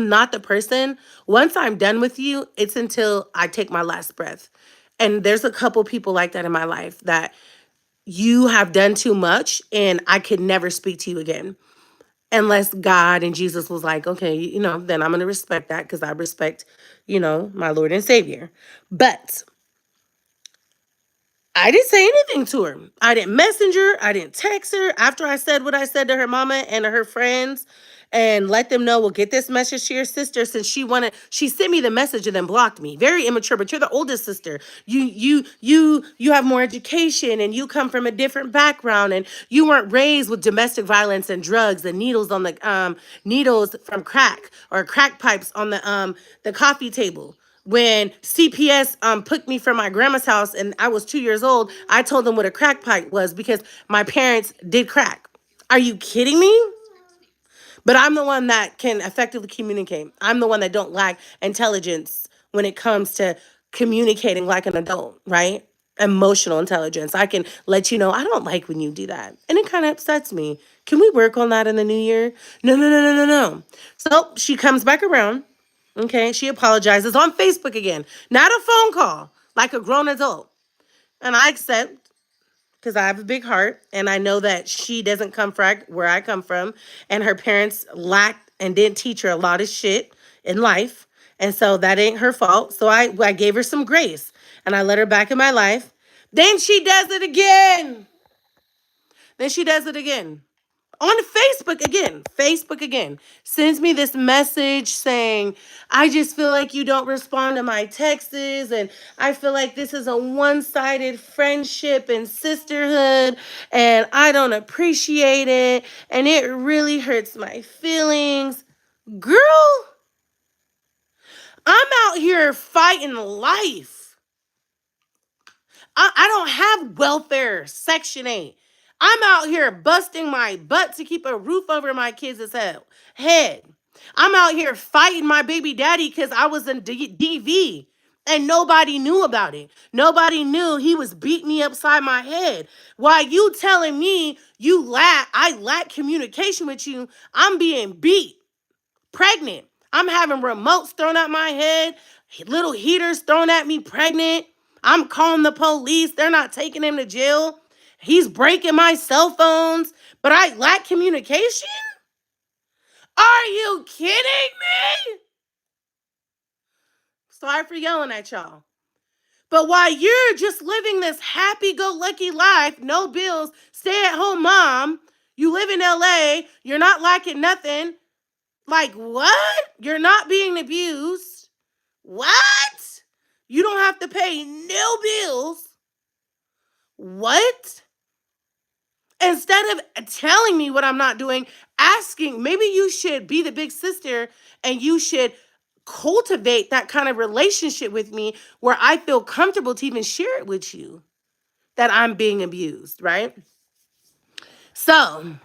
not the person. Once I'm done with you, it's until I take my last breath. And there's a couple people like that in my life that you have done too much and I could never speak to you again. Unless God and Jesus was like, okay, then I'm going to respect that because I respect, my Lord and Savior. But I didn't say anything to her. I didn't message her. I didn't text her after I said what I said to her mama and to her friends and let them know, well, get this message to your sister, since she sent me the message and then blocked me. Very immature, but you're the oldest sister. You have more education and you come from a different background and you weren't raised with domestic violence and drugs and needles from crack or crack pipes on the coffee table. When CPS put me from my grandma's house and I was 2 years old, I told them what a crack pipe was because my parents did crack. Are you kidding me? But I'm the one that can effectively communicate. I'm the one that don't lack intelligence when it comes to communicating like an adult, right? Emotional intelligence. I can let you know, I don't like when you do that. And it kind of upsets me. Can we work on that in the new year? No, no, no, no, no, no. So she comes back around. Okay, she apologizes on Facebook again, not a phone call, like a grown adult. And I accept because I have a big heart and I know that she doesn't come from where I come from. And her parents lacked and didn't teach her a lot of shit in life. And so that ain't her fault. So I gave her some grace and I let her back in my life. Then she does it again. Then she does it again. On Facebook again, sends me this message saying, I just feel like you don't respond to my texts, and I feel like this is a one-sided friendship and sisterhood, and I don't appreciate it, and it really hurts my feelings. Girl, I'm out here fighting life. I don't have welfare, Section 8. I'm out here busting my butt to keep a roof over my kids' head. I'm out here fighting my baby daddy because I was in DV and nobody knew about it. Nobody knew he was beating me upside my head. While you telling me I lack communication with you, I'm being beat, pregnant. I'm having remotes thrown at my head, little heaters thrown at me, pregnant. I'm calling the police. They're not taking him to jail. He's breaking my cell phones, but I lack communication? Are you kidding me? Sorry for yelling at y'all. But while you're just living this happy-go-lucky life, no bills, stay-at-home mom, you live in LA, you're not lacking nothing. Like, what? You're not being abused. What? You don't have to pay no bills. What? Instead of telling me what I'm not doing, asking, maybe you should be the big sister and you should cultivate that kind of relationship with me where I feel comfortable to even share it with you that I'm being abused, right? So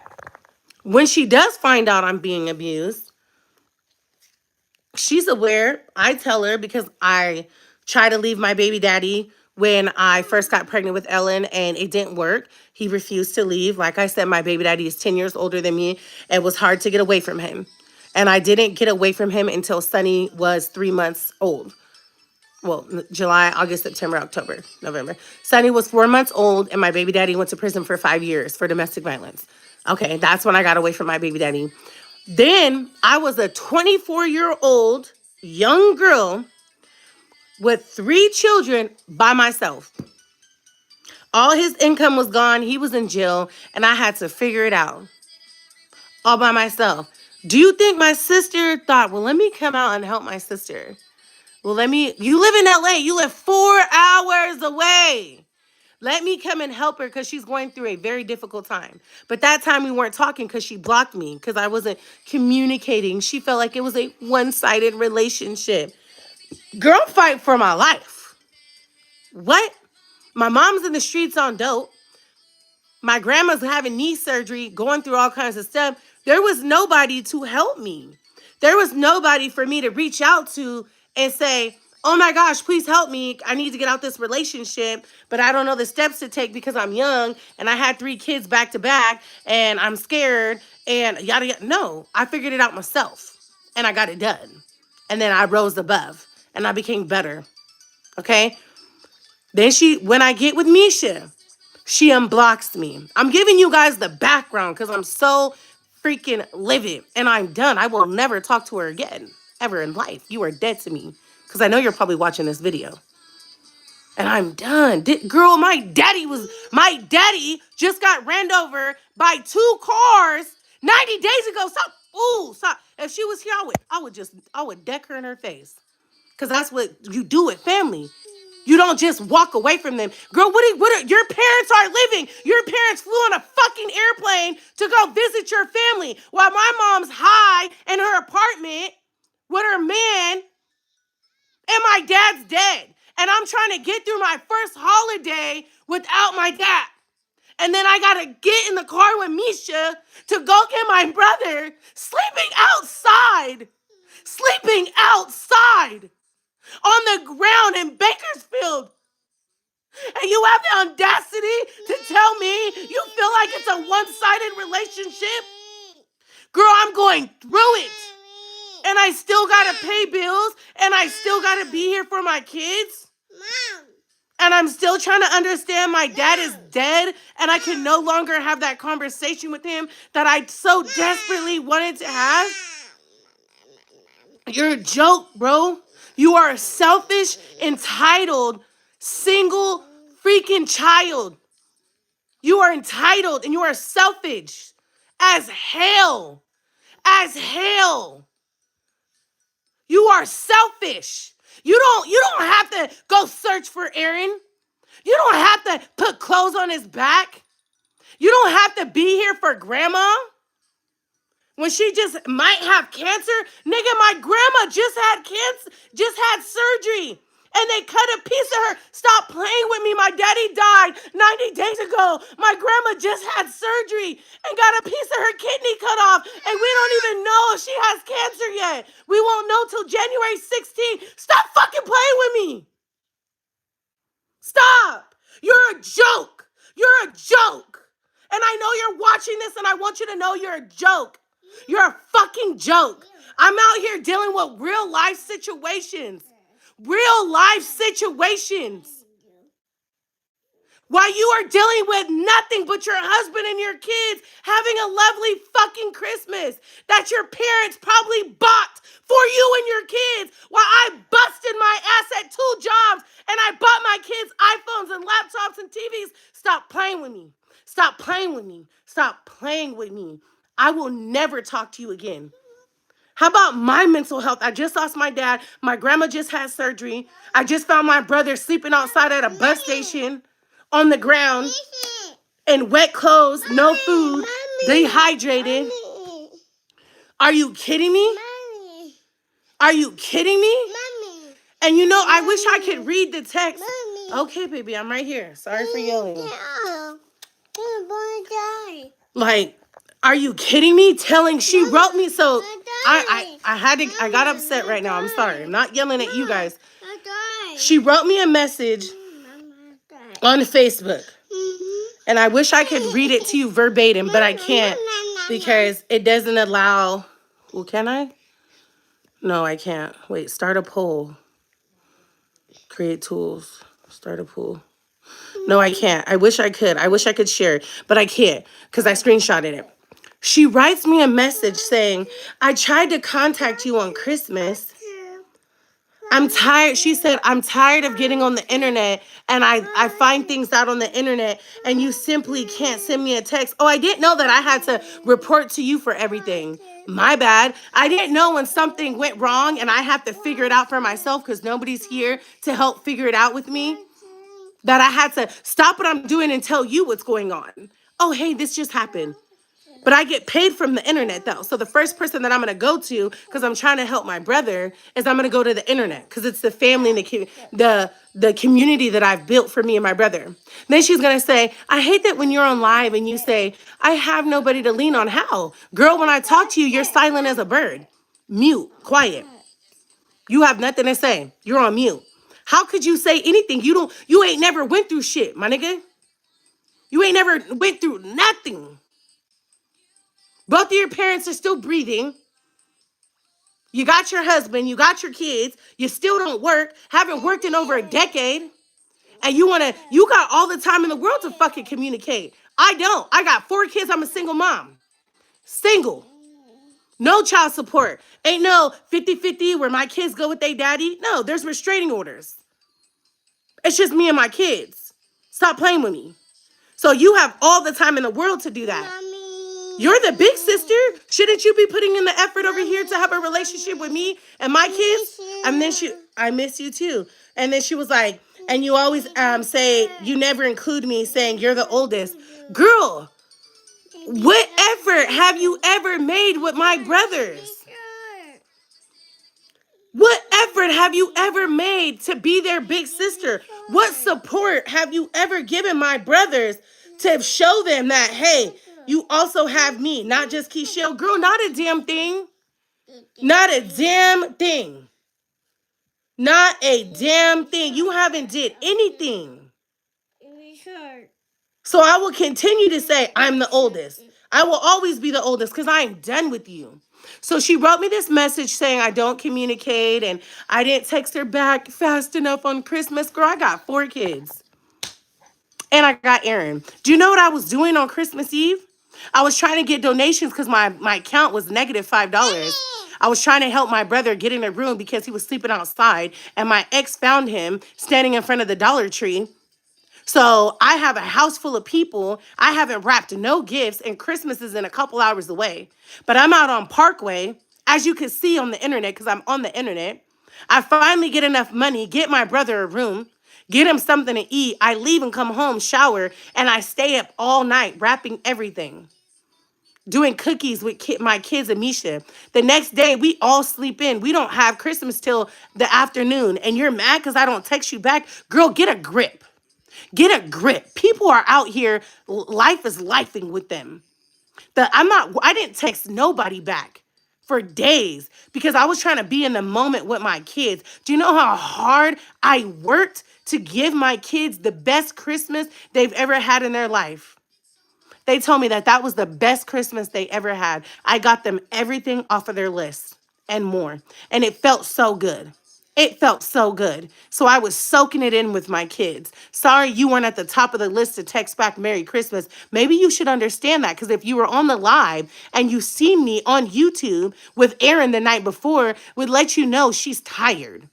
when she does find out I'm being abused, she's aware. I tell her because I try to leave my baby daddy when I first got pregnant with Ellen and it didn't work. He refused to leave. Like I said, my baby daddy is 10 years older than me. It was hard to get away from him. And I didn't get away from him until Sunny was 3 months old. Well, July, August, September, October, November. Sunny was 4 months old and my baby daddy went to prison for 5 years for domestic violence. Okay, that's when I got away from my baby daddy. Then I was a 24-year-old young girl with 3 children by myself. All his income was gone. He was in jail, and I had to figure it out all by myself. Do you think my sister thought, well, let me come out and help my sister? Well, you live in LA. You live 4 hours away. Let me come and help her because she's going through a very difficult time. But that time we weren't talking because she blocked me because I wasn't communicating. She felt like it was a one-sided relationship. Girl, fight for my life. What? My mom's in the streets on dope. My grandma's having knee surgery, going through all kinds of stuff. There was nobody to help me. There was nobody for me to reach out to and say, oh my gosh, please help me. I need to get out this relationship, but I don't know the steps to take because I'm young and I had 3 kids back to back and I'm scared and yada yada. No, I figured it out myself and I got it done. And then I rose above and I became better. Okay? Then when I get with Misha, she unblocks me. I'm giving you guys the background because I'm so freaking livid and I'm done. I will never talk to her again, ever in life. You are dead to me because I know you're probably watching this video. And I'm done. Girl, my daddy just got ran over by 2 cars 90 days ago. Stop. Ooh, stop. If she was here, I would deck her in her face. Because that's what you do with family. You don't just walk away from them. Girl, your parents are living. Your parents flew on a fucking airplane to go visit your family while my mom's high in her apartment with her man and my dad's dead. And I'm trying to get through my first holiday without my dad. And then I gotta get in the car with Misha to go get my brother sleeping outside on the ground in Bakersfield. And you have the audacity to tell me you feel like it's a one-sided relationship? Girl, I'm going through it. And I still gotta pay bills, and I still gotta be here for my kids. And I'm still trying to understand my dad is dead, and I can no longer have that conversation with him that I so desperately wanted to have. You're a joke, bro. You are a selfish, entitled, single freaking child. You are entitled and you are selfish as hell. As hell. You are selfish. You don't have to go search for Aaron. You don't have to put clothes on his back. You don't have to be here for grandma when she just might have cancer. Nigga, my grandma just had cancer, just had surgery. And they cut a piece of her. Stop playing with me. My daddy died 90 days ago. My grandma just had surgery and got a piece of her kidney cut off. And we don't even know if she has cancer yet. We won't know till January 16th. Stop fucking playing with me. Stop. You're a joke. You're a joke. And I know you're watching this and I want you to know you're a joke. You're a fucking joke. I'm out here dealing with real life situations. Real life situations. While you are dealing with nothing but your husband and your kids having a lovely fucking Christmas that your parents probably bought for you and your kids while I busted my ass at 2 jobs and I bought my kids iPhones and laptops and TVs. Stop playing with me. Stop playing with me. Stop playing with me. I will never talk to you again. How about my mental health? I just lost my dad. My grandma just had surgery. I just found my brother sleeping outside at a bus station on the ground in wet clothes, no food, dehydrated. Are you kidding me? Are you kidding me? And you know, I wish I could read the text. Okay, baby, I'm right here. Sorry for yelling. Like, are you kidding me? She wrote me, so I got upset right now. I'm sorry. I'm not yelling at you guys. She wrote me a message on Facebook. And I wish I could read it to you verbatim, but I can't because it doesn't allow. Well, can I? No, I can't. Wait, start a poll. Create tools. Start a poll. No, I can't. I wish I could. I wish I could share it, but I can't because I screenshotted it. She writes me a message saying, I tried to contact you on Christmas. I'm tired. She said, I'm tired of getting on the internet and I find things out on the internet and you simply can't send me a text. Oh, I didn't know that I had to report to you for everything. My bad. I didn't know when something went wrong and I have to figure it out for myself because nobody's here to help figure it out with me. That I had to stop what I'm doing and tell you what's going on. Oh, hey, this just happened. But I get paid from the internet though. So the first person that I'm gonna go to, because I'm trying to help my brother, is I'm gonna go to the internet because it's the family and the community that I've built for me and my brother. Then she's gonna say, I hate that when you're on live and you say, I have nobody to lean on. How? Girl, when I talk to you, you're silent as a bird. Mute, quiet. You have nothing to say. You're on mute. How could you say anything? You ain't never went through shit, my nigga. You ain't never went through nothing. Both of your parents are still breathing. You got your husband, you got your kids, you still don't work, haven't worked in over a decade, and you got all the time in the world to fucking communicate. I don't. I got 4 kids, I'm a single mom. Single. No child support. Ain't no 50-50 where my kids go with their daddy. No, there's restraining orders. It's just me and my kids. Stop playing with me. So you have all the time in the world to do that. Mommy. You're the big sister. Shouldn't you be putting in the effort over here to have a relationship with me and my kids? And then I miss you too. And then she was like, and you always say, you never include me saying you're the oldest. Girl, what effort have you ever made with my brothers? What effort have you ever made to be their big sister? What support have you ever given my brothers to show them that, hey, you also have me, not just Keisha? Girl, not a damn thing. Not a damn thing. Not a damn thing. You haven't did anything. So I will continue to say I'm the oldest. I will always be the oldest because I am done with you. So she wrote me this message saying I don't communicate and I didn't text her back fast enough on Christmas. Girl, I got 4 kids. And I got Aaron. Do you know what I was doing on Christmas Eve? I was trying to get donations because my account was negative $5. I was trying to help my brother get in a room because he was sleeping outside. And my ex found him standing in front of the Dollar Tree. So I have a house full of people. I haven't wrapped no gifts, and Christmas is in a couple hours away. But I'm out on Parkway, as you can see on the internet, because I'm on the internet. I finally get enough money, get my brother a room, get him something to eat. I leave and come home, shower, and I stay up all night wrapping everything. Doing cookies with my kids and Misha. The next day, we all sleep in. We don't have Christmas till the afternoon. And you're mad because I don't text you back? Girl, get a grip. Get a grip. People are out here. Life is lifing with them. I didn't text nobody back for days because I was trying to be in the moment with my kids. Do you know how hard I worked to give my kids the best Christmas they've ever had in their life? They told me that was the best Christmas they ever had. I got them everything off of their list and more. And it felt so good. It felt so good. So I was soaking it in with my kids. Sorry you weren't at the top of the list to text back Merry Christmas. Maybe you should understand that because if you were on the live and you seen me on YouTube with Erin the night before, would let you know she's tired.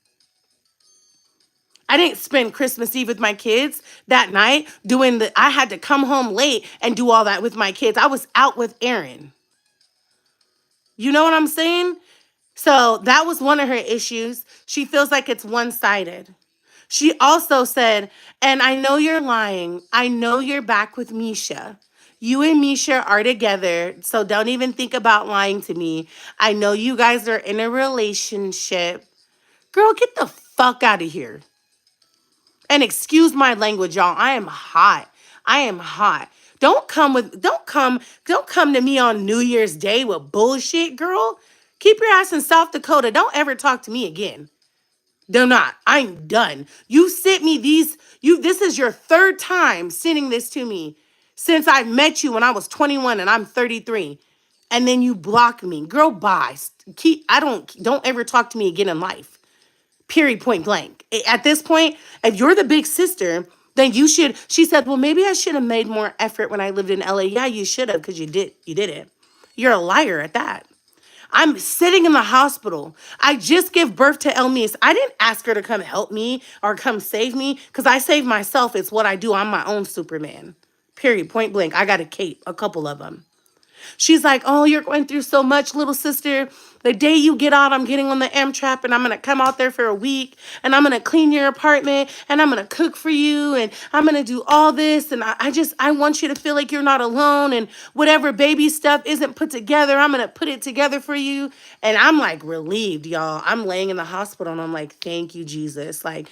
I didn't spend Christmas Eve with my kids that night I had to come home late and do all that with my kids. I was out with Erin. You know what I'm saying? So that was one of her issues. She feels like it's one-sided. She also said, and I know you're lying. I know you're back with Misha. You and Misha are together, so don't even think about lying to me. I know you guys are in a relationship. Girl, get the fuck out of here. And excuse my language, y'all. I am hot. I am hot. Don't come to me on New Year's Day with bullshit, girl. Keep your ass in South Dakota. Don't ever talk to me again. Do not. I'm done. You sent me this is your 3rd time sending this to me since I met you when I was 21 and I'm 33. And then you block me. Girl, bye. Don't ever talk to me again in life. Period, point blank. At this point, if you're the big sister, then you should. She said, well, maybe I should have made more effort when I lived in LA. Yeah, you should have because you didn't. You're a liar at that. I'm sitting in the hospital. I just gave birth to Elmise. I didn't ask her to come help me or come save me because I save myself. It's what I do. I'm my own Superman. Period, point blank. I got a cape, a couple of them. She's like, oh, you're going through so much, little sister. The day you get out, I'm getting on the Amtrak and I'm going to come out there for a week and I'm going to clean your apartment and I'm going to cook for you and I'm going to do all this. And I want you to feel like you're not alone, and whatever baby stuff isn't put together, I'm going to put it together for you. And I'm like relieved, y'all. I'm laying in the hospital and I'm like, thank you, Jesus. Like,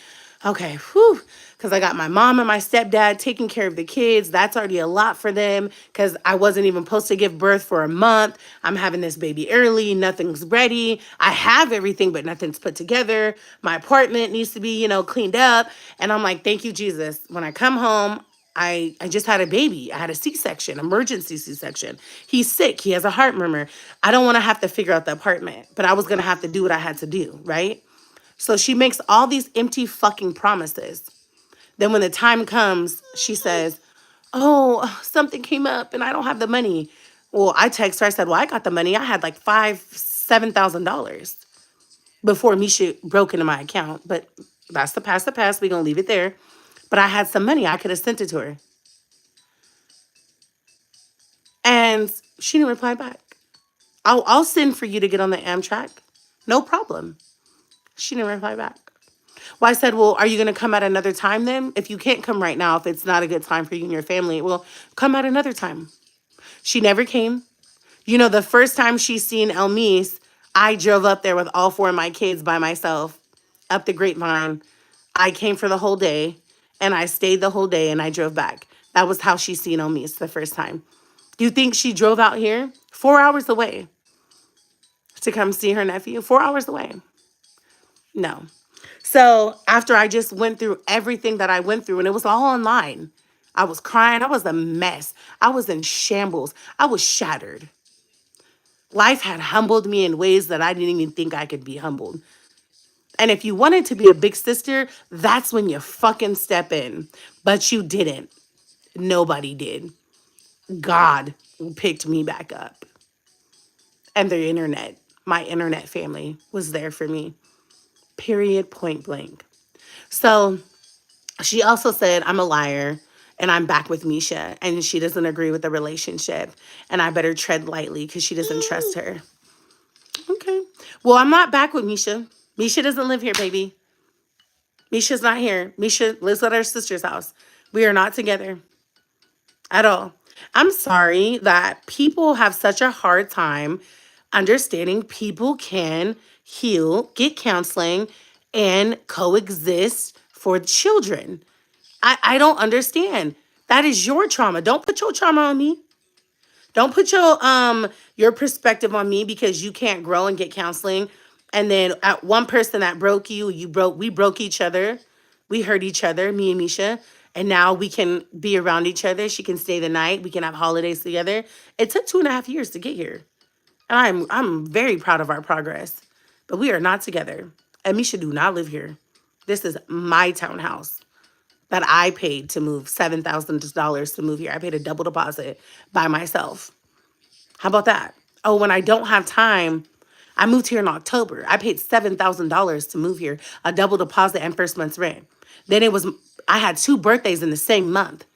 okay, whew, because I got my mom and my stepdad taking care of the kids. That's already a lot for them because I wasn't even supposed to give birth for a month. I'm having this baby early. Nothing's ready. I have everything, but nothing's put together. My apartment needs to be, cleaned up. And I'm like, thank you, Jesus. When I come home, I just had a baby. I had a C-section, emergency C-section. He's sick. He has a heart murmur. I don't want to have to figure out the apartment, but I was going to have to do what I had to do, right? So she makes all these empty fucking promises. Then when the time comes, she says, oh, something came up and I don't have the money. Well, I text her. I said, well, I got the money. I had like $7,000 before Misha broke into my account. But that's the past, We're going to leave it there. But I had some money. I could have sent it to her. And she didn't reply back. I'll send for you to get on the Amtrak. No problem. She didn't reply back. Well, I said, well, are you going to come at another time then? If you can't come right now, if it's not a good time for you and your family, well, come at another time. She never came. The first time she's seen Elmise, I drove up there with all 4 of my kids by myself up the Grapevine. I came for the whole day and I stayed the whole day and I drove back. That was how she seen Elmise the first time. You think she drove out here 4 hours away to come see her nephew? 4 hours away. No. So after I just went through everything that I went through, and it was all online, I was crying. I was a mess. I was in shambles. I was shattered. Life had humbled me in ways that I didn't even think I could be humbled. And if you wanted to be a big sister, that's when you fucking step in. But you didn't. Nobody did. God picked me back up. And the internet, my internet family, was there for me. Period, point blank. So she also said, I'm a liar and I'm back with Misha and she doesn't agree with the relationship and I better tread lightly because she doesn't trust her. Okay. Well, I'm not back with Misha. Misha doesn't live here, baby. Misha's not here. Misha lives at her sister's house. We are not together at all. I'm sorry that people have such a hard time understanding people can heal, get counseling, and coexist for children. I don't understand. That is your trauma. Don't put your trauma on me. Don't put your perspective on me because you can't grow and get counseling. And then at one person that broke you, we broke each other. We hurt each other, me and Misha. And now we can be around each other. She can stay the night. We can have holidays together. It took 2.5 years to get here. And I'm very proud of our progress. But we are not together. And Misha do not live here. This is my townhouse that I paid to move, $7,000 to move here. I paid a double deposit by myself. How about that? Oh, when I don't have time, I moved here in October. I paid $7,000 to move here, a double deposit and first month's rent. Then I had 2 birthdays in the same month.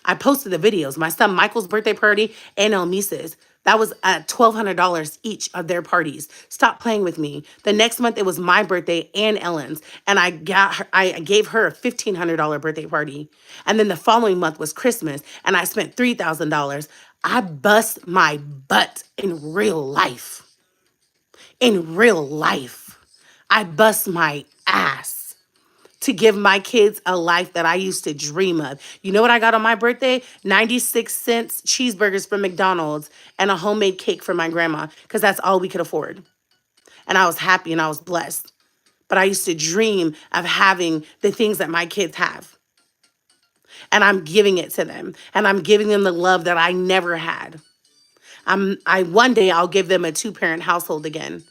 I posted the videos, my son Michael's birthday party and Elmise's. That was at $1,200 each of their parties. Stop playing with me. The next month it was my birthday and Ellen's, and I gave her a $1,500 birthday party. And then the following month was Christmas, and I spent $3,000. I bust my butt in real life. In real life, I bust my ass to give my kids a life that I used to dream of. You know what I got on my birthday? 96-cent cheeseburgers from McDonald's and a homemade cake for my grandma because that's all we could afford. And I was happy and I was blessed. But I used to dream of having the things that my kids have. And I'm giving it to them. And I'm giving them the love that I never had. One day I'll give them a 2-parent household again.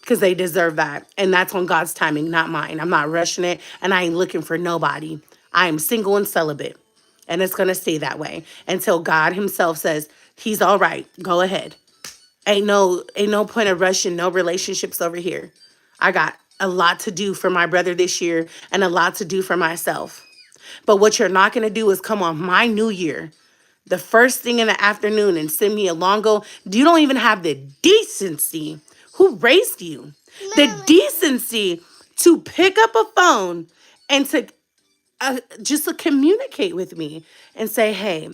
Because they deserve that. And that's on God's timing, not mine. I'm not rushing it, and I ain't looking for nobody. I am single and celibate, and it's going to stay that way until God himself says, he's all right, go ahead. Ain't no point of rushing no relationships over here. I got a lot to do for my brother this year and a lot to do for myself. But what you're not going to do is come on my new year the first thing in the afternoon and send me a long go. You don't even have the decency. Who raised you? The decency to pick up a phone and to just to communicate with me and say, hey,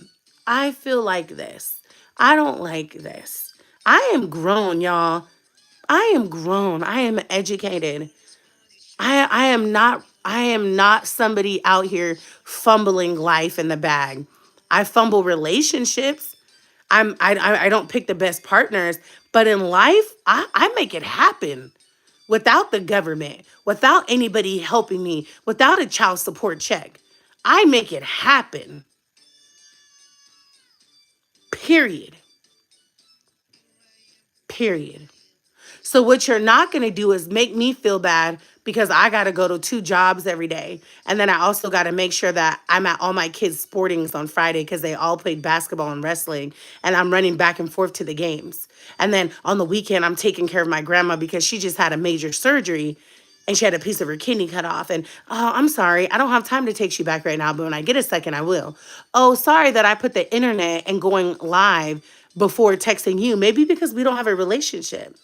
I feel like this. I don't like this. I am grown, y'all. I am grown. I am educated. I am not somebody out here fumbling life in the bag. I fumble relationships. I don't pick the best partners, but in life, I make it happen without the government, without anybody helping me, without a child support check. I make it happen. Period. Period. So what you're not going to do is make me feel bad because I got to go to 2 jobs every day. And then I also got to make sure that I'm at all my kids' sportings on Friday because they all played basketball and wrestling. And I'm running back and forth to the games. And then on the weekend, I'm taking care of my grandma because she just had a major surgery and she had a piece of her kidney cut off. And, oh, I'm sorry, I don't have time to take you back right now, but when I get a second, I will. Oh, sorry that I put the internet and going live before texting you. Maybe because we don't have a relationship.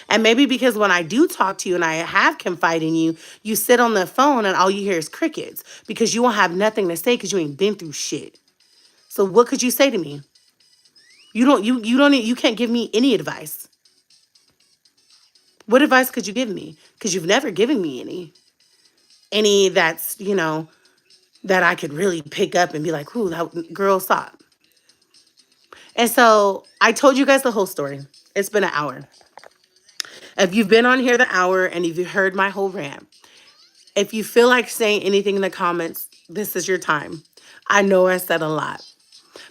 And maybe because when I do talk to you and I have confided in you, you sit on the phone and all you hear is crickets because you won't have nothing to say because you ain't been through shit. So what could you say to me? You can't give me any advice. What advice could you give me? Because you've never given me any that's, that I could really pick up and be like, ooh, that girl, stop. And so I told you guys the whole story. It's been an hour. If you've been on here the hour and if you heard my whole rant, if you feel like saying anything in the comments, this is your time. I know I said a lot.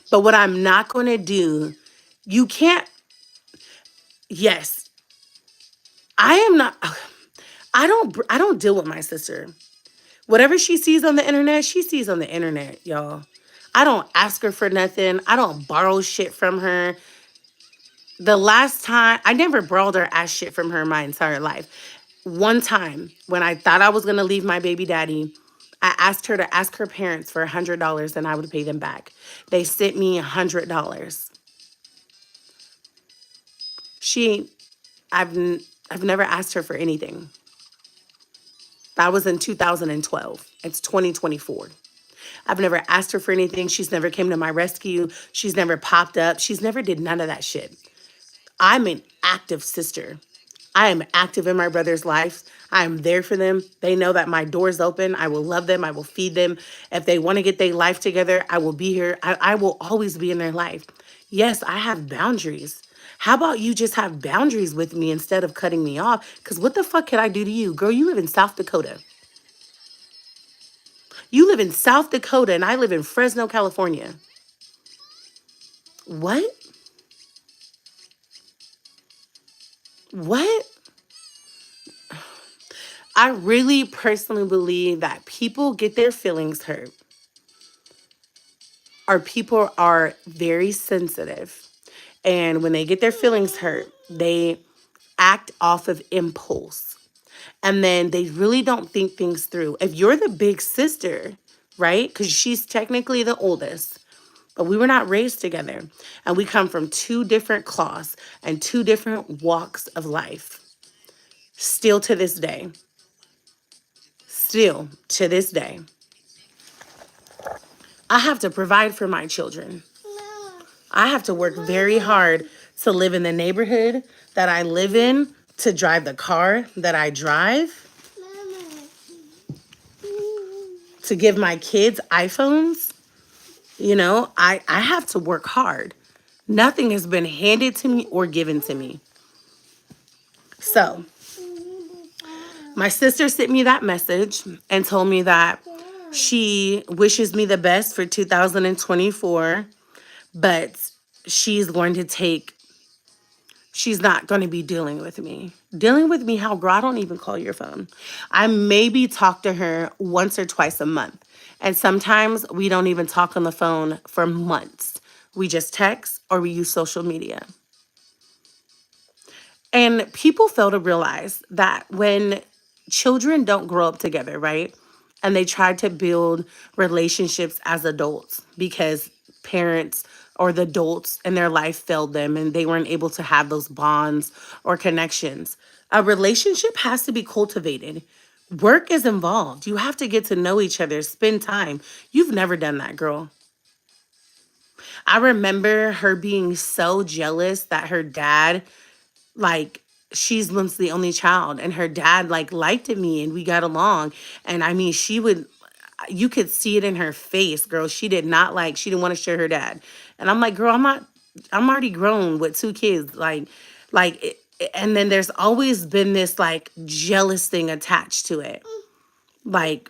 But what I'm not going to do, you can't, yes, I am not, I don't deal with my sister. Whatever she sees on the internet, she sees on the internet, y'all. I don't ask her for nothing. I don't borrow shit from her. The last time, I never borrowed or asked shit from her my entire life. One time, when I thought I was going to leave my baby daddy, I asked her to ask her parents for $100 and I would pay them back. They sent me $100. She, I've, I've never asked her for anything. That was in 2012. It's 2024. I've never asked her for anything. She's never came to my rescue. She's never popped up. She's never did none of that shit. I'm an active sister. I am active in my brother's life. I am there for them. They know that my door's open. I will love them. I will feed them. If they want to get their life together, I will be here. I will always be in their life. Yes, I have boundaries. How about you just have boundaries with me instead of cutting me off? Because what the fuck can I do to you? Girl, you live in South Dakota. You live in South Dakota and I live in Fresno, California. What? What? I really personally believe that people get their feelings hurt or people are very sensitive. And when they get their feelings hurt, they act off of impulse. And then they really don't think things through. If you're the big sister, right? Because she's technically the oldest, but we were not raised together. And we come from two different cloths and two different walks of life. Still to this day. Still to this day. I have to provide for my children. I have to work very hard to live in the neighborhood that I live in, to drive the car that I drive, to give my kids iPhones. I have to work hard. Nothing has been handed to me or given to me. So, my sister sent me that message and told me that she wishes me the best for 2024, but she's not going to be dealing with me. Dealing with me how, girl? I don't even call your phone. I maybe talk to her once or twice a month. And sometimes we don't even talk on the phone for months. We just text or we use social media. And people fail to realize that when children don't grow up together, right? And they try to build relationships as adults because parents or the adults in their life failed them and they weren't able to have those bonds or connections. A relationship has to be cultivated. Work is involved. You have to get to know each other, spend time. You've never done that, girl. I remember her being so jealous that her dad, like, she's once the only child, and her dad, like, liked me and we got along. And I mean, she would, you could see it in her face, girl. She didn't want to share her dad. And I'm like, girl, I'm already grown with 2 kids. And then there's always been this like jealous thing attached to it. Like,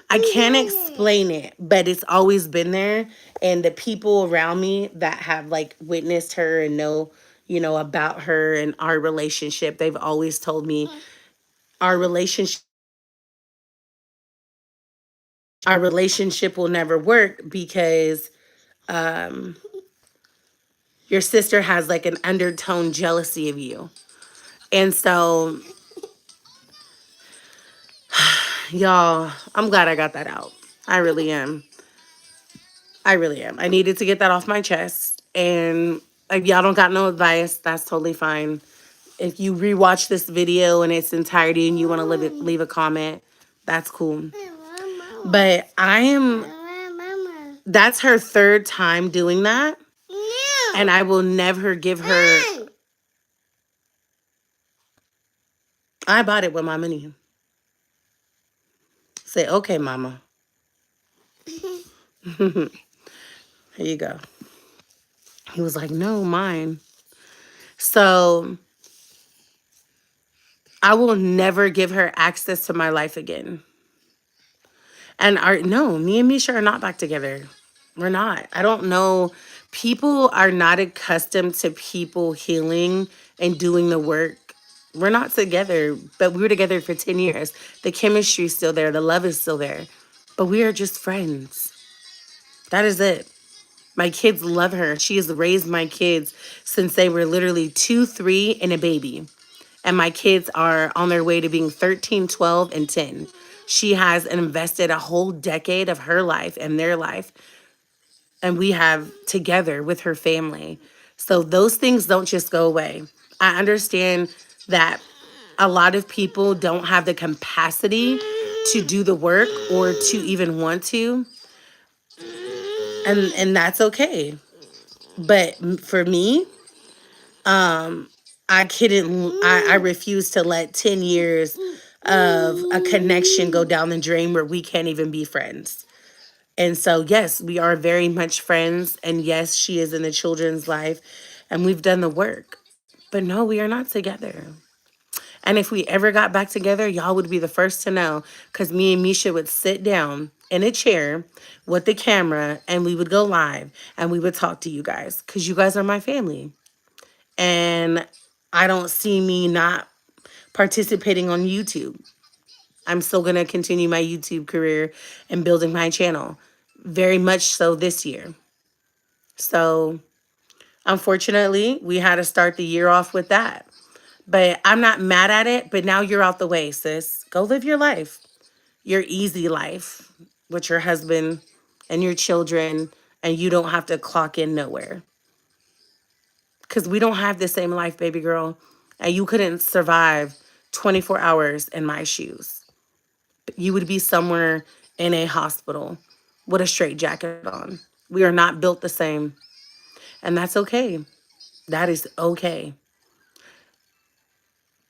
I can't explain it, but it's always been there. And the people around me that have like witnessed her and know, about her and our relationship, they've always told me our relationship our relationship will never work because um your sister has like an undertone jealousy of you. And so, y'all, I'm glad I got that out. I really am. I really am. I needed to get that off my chest. And if y'all don't got no advice, that's totally fine. If you rewatch this video in its entirety and you want to leave a comment, that's cool. But that's her third time doing that. And I will never give her. I bought it with my money. Say, okay, mama. Here you go. He was like, no, mine. So I will never give her access to my life again. And no, me and Misha are not back together. We're not. I don't know. People are not accustomed to people healing and doing the work. We're not together, but we were together for 10 years. The chemistry's still there. The love is still there. But we are just friends. That is it. My kids love her. She has raised my kids since they were literally 2, 3, and a baby. And my kids are on their way to being 13, 12, and 10. She has invested a whole decade of her life and their life. And we have together with her family. So those things don't just go away. I understand that a lot of people don't have the capacity to do the work or to even want to. And that's okay. But for me, I refuse to let 10 years of a connection go down the drain where we can't even be friends. And so, yes, we are very much friends. And yes, she is in the children's life and we've done the work. But no, we are not together. And if we ever got back together, y'all would be the first to know because me and Misha would sit down in a chair with the camera and we would go live and we would talk to you guys because you guys are my family. And I don't see me not participating on YouTube. I'm still going to continue my YouTube career and building my channel. Very much so this year. So, unfortunately, we had to start the year off with that. But I'm not mad at it, but now you're out the way, sis. Go live your life. Your easy life with your husband and your children, and you don't have to clock in nowhere. Because we don't have the same life, baby girl. And you couldn't survive 24 hours in my shoes. You would be somewhere in a hospital with a straitjacket on. We are not built the same. And that's okay. That is okay.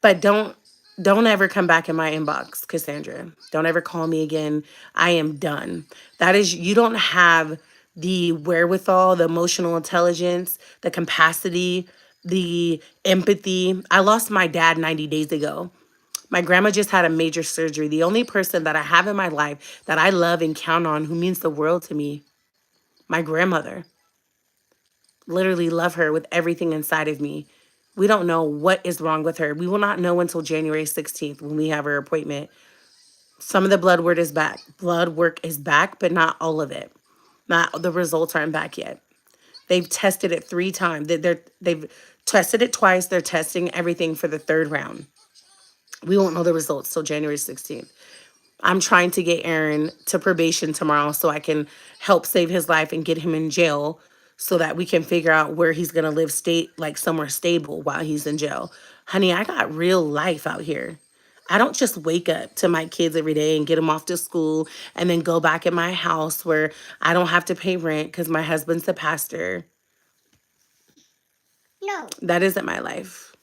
But don't ever come back in my inbox, Cassandra. Don't ever call me again. I am done. You don't have the wherewithal, the emotional intelligence, the capacity, the empathy. I lost my dad 90 days ago. My grandma just had a major surgery. The only person that I have in my life that I love and count on who means the world to me, my grandmother. Literally love her with everything inside of me. We don't know what is wrong with her. We will not know until January 16th when we have her appointment. Some of the blood work is back. Blood work is back, but not all of it. Not the results aren't back yet. They've tested it 3 times. They've tested it twice. They're testing everything for the 3rd round. We won't know the results till January 16th. I'm trying to get Aaron to probation tomorrow so I can help save his life and get him in jail so that we can figure out where he's going to live state like somewhere stable while he's in jail. Honey, I got real life out here. I don't just wake up to my kids every day and get them off to school and then go back in my house where I don't have to pay rent because my husband's the pastor. No. That isn't my life.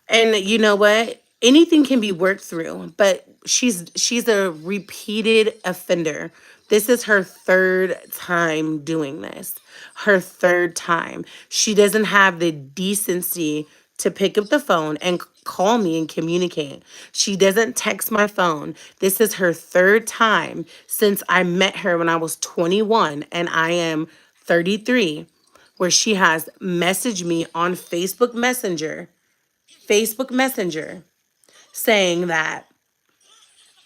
And you know what? Anything can be worked through, but she's a repeated offender. This is her third time doing this. Her third time. She doesn't have the decency to pick up the phone and call me and communicate. She doesn't text my phone. This is her third time since I met her when I was 21 and I am 33, where she has messaged me on Facebook Messenger saying that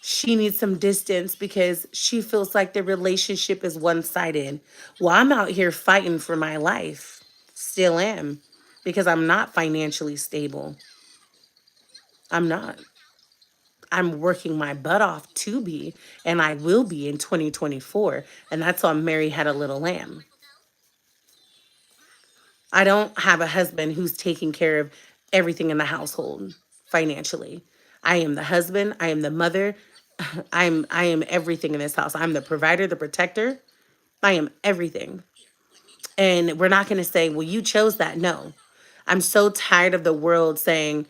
she needs some distance because she feels like the relationship is one-sided. Well, I'm out here fighting for my life. Still am. Because I'm not financially stable. I'm not. I'm working my butt off to be, and I will be in 2024. And that's why Mary had a little lamb. I don't have a husband who's taking care of everything in the household financially. I am the husband, I am the mother, I am everything in this house. I'm the provider, the protector. I am everything. And we're not going to say, "Well, you chose that." No. I'm so tired of the world saying,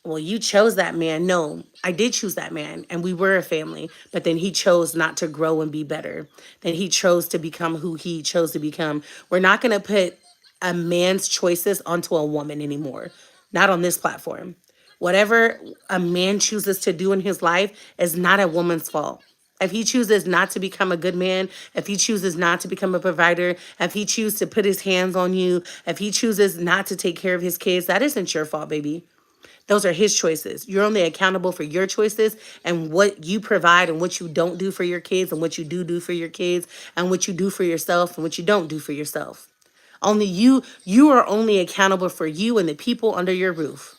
"Well, you chose that man." No, I did choose that man and we were a family, but then he chose not to grow and be better. Then he chose to become who he chose to become. We're not going to put a man's choices onto a woman anymore. Not on this platform. Whatever a man chooses to do in his life is not a woman's fault. If he chooses not to become a good man, if he chooses not to become a provider, if he chooses to put his hands on you, if he chooses not to take care of his kids, that isn't your fault, baby. Those are his choices. You're only accountable for your choices and what you provide and what you don't do for your kids and what you do for your kids and what you do for yourself and what you don't do for yourself. Only you are only accountable for you and the people under your roof.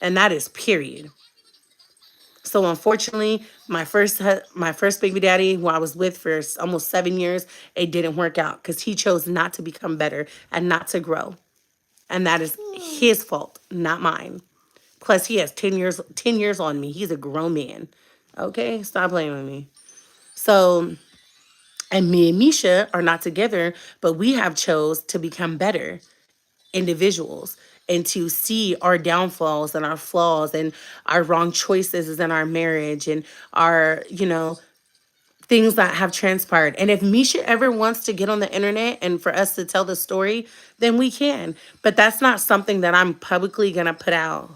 And that is period. So unfortunately, my first baby daddy, who I was with for almost 7 years, it didn't work out because he chose not to become better and not to grow. And that is his fault, not mine. Plus, he has 10 years on me. He's a grown man. Okay, stop playing with me. So, and me and Misha are not together, but we have chose to become better individuals and to see our downfalls and our flaws and our wrong choices in our marriage and our, things that have transpired. And if Misha ever wants to get on the internet and for us to tell the story, then we can. But that's not something that I'm publicly going to put out.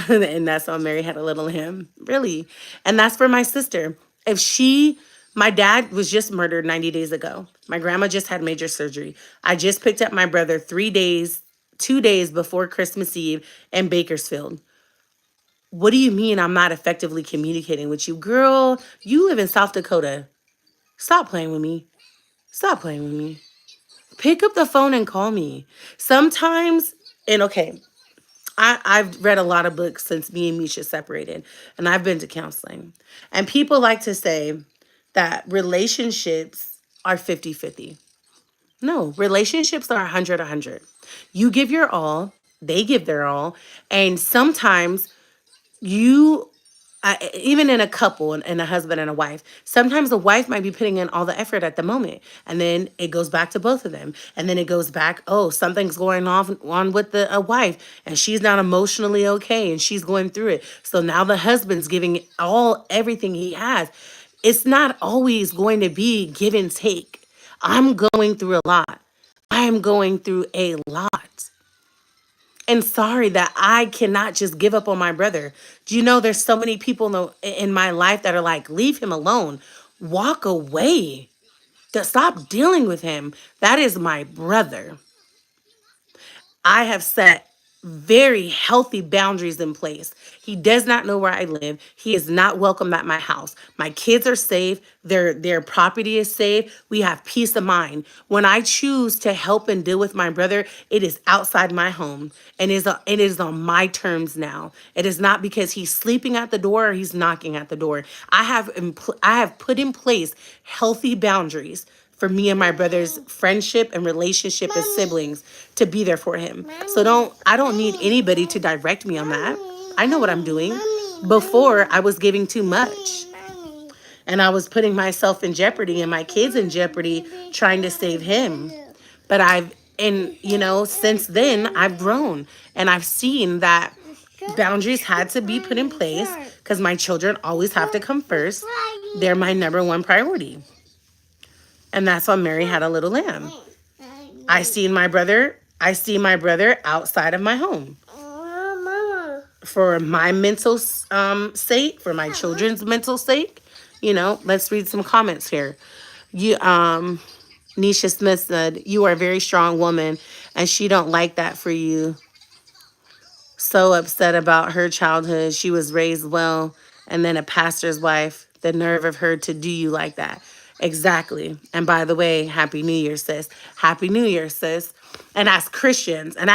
And that's why Mary had a little him. Really. And that's for my sister. My dad was just murdered 90 days ago. My grandma just had major surgery. I just picked up my brother 2 days before Christmas Eve in Bakersfield. What do you mean I'm not effectively communicating with you? Girl, you live in South Dakota. Stop playing with me. Stop playing with me. Pick up the phone and call me. Sometimes, and okay, I've read a lot of books since me and Misha separated, and I've been to counseling. And people like to say that relationships are 50-50. No, relationships are 100-100. You give your all, they give their all, and sometimes you even in a couple and a husband and a wife, sometimes the wife might be putting in all the effort at the moment. And then it goes back to both of them. And then it goes back, oh, something's going on with a wife and she's not emotionally okay and she's going through it. So now the husband's giving everything he has. It's not always going to be give and take. I'm going through a lot. I'm going through a lot. And sorry that I cannot just give up on my brother. Do you know there's so many people in my life that are like, leave him alone. Walk away. Stop dealing with him. That is my brother. I have set very healthy boundaries in place. He does not know where I live. He is not welcome at my house. My kids are safe. Their property is safe. We have peace of mind. When I choose to help and deal with my brother, it is outside my home and it is on my terms now. It is not because he's sleeping at the door or he's knocking at the door. I have put in place healthy boundaries for me and my brother's friendship and relationship as siblings to be there for him. So I don't need anybody to direct me on that. I know what I'm doing. Before I was giving too much and I was putting myself in jeopardy and my kids in jeopardy trying to save him. But since then I've grown and I've seen that boundaries had to be put in place because my children always have to come first. They're my number one priority. And that's why Mary had a little lamb. I see my brother outside of my home. For my mental sake, for my children's mental sake. Let's read some comments here. Nisha Smith said, "You are a very strong woman, and she don't like that for you. So upset about her childhood. She was raised well, and then a pastor's wife. The nerve of her to do you like that." Exactly. And by the way, Happy New Year, sis. Happy New Year, sis. And as Christians, and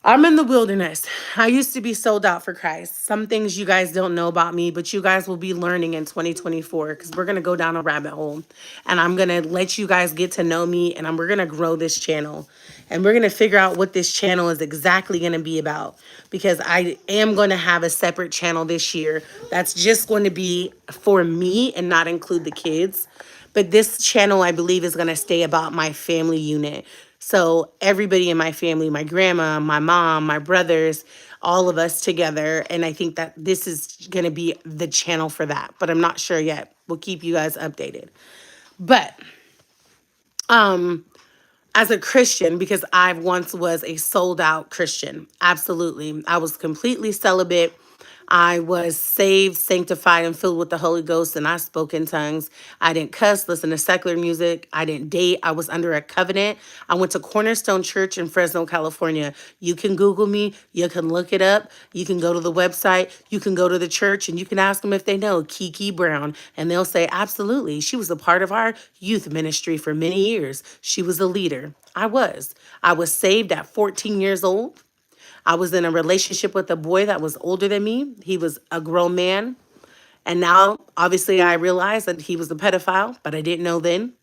I'm in the wilderness. I used to be sold out for Christ. Some things you guys don't know about me, but you guys will be learning in 2024 because we're going to go down a rabbit hole. And I'm going to let you guys get to know me and we're going to grow this channel. And we're going to figure out what this channel is exactly going to be about because I am going to have a separate channel this year that's just going to be for me and not include the kids. But this channel, I believe, is going to stay about my family unit. So everybody in my family, my grandma, my mom, my brothers, all of us together. And I think that this is going to be the channel for that. But I'm not sure yet. We'll keep you guys updated. But as a Christian, because I once was a sold out Christian, absolutely. I was completely celibate. I was saved, sanctified, and filled with the Holy Ghost, and I spoke in tongues. I didn't cuss, listen to secular music. I didn't date. I was under a covenant. I went to Cornerstone Church in Fresno, California. You can Google me. You can look it up. You can go to the website. You can go to the church, and you can ask them if they know Kiki Brown, and they'll say, absolutely. She was a part of our youth ministry for many years. She was a leader. I was. I was saved at 14 years old. I was in a relationship with a boy that was older than me. He was a grown man. And now, obviously, I realized that he was a pedophile, but I didn't know then.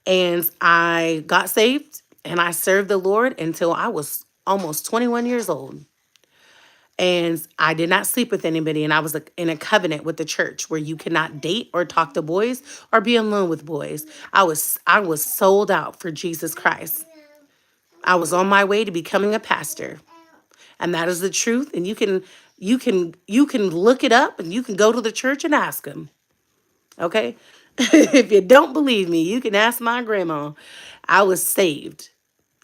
And I got saved and I served the Lord until I was almost 21 years old. And I did not sleep with anybody. And I was in a covenant with the church where you cannot date or talk to boys or be alone with boys. I was sold out for Jesus Christ. I was on my way to becoming a pastor. And that is the truth. And you can look it up and you can go to the church and ask them. Okay? If you don't believe me, you can ask my grandma. I was saved.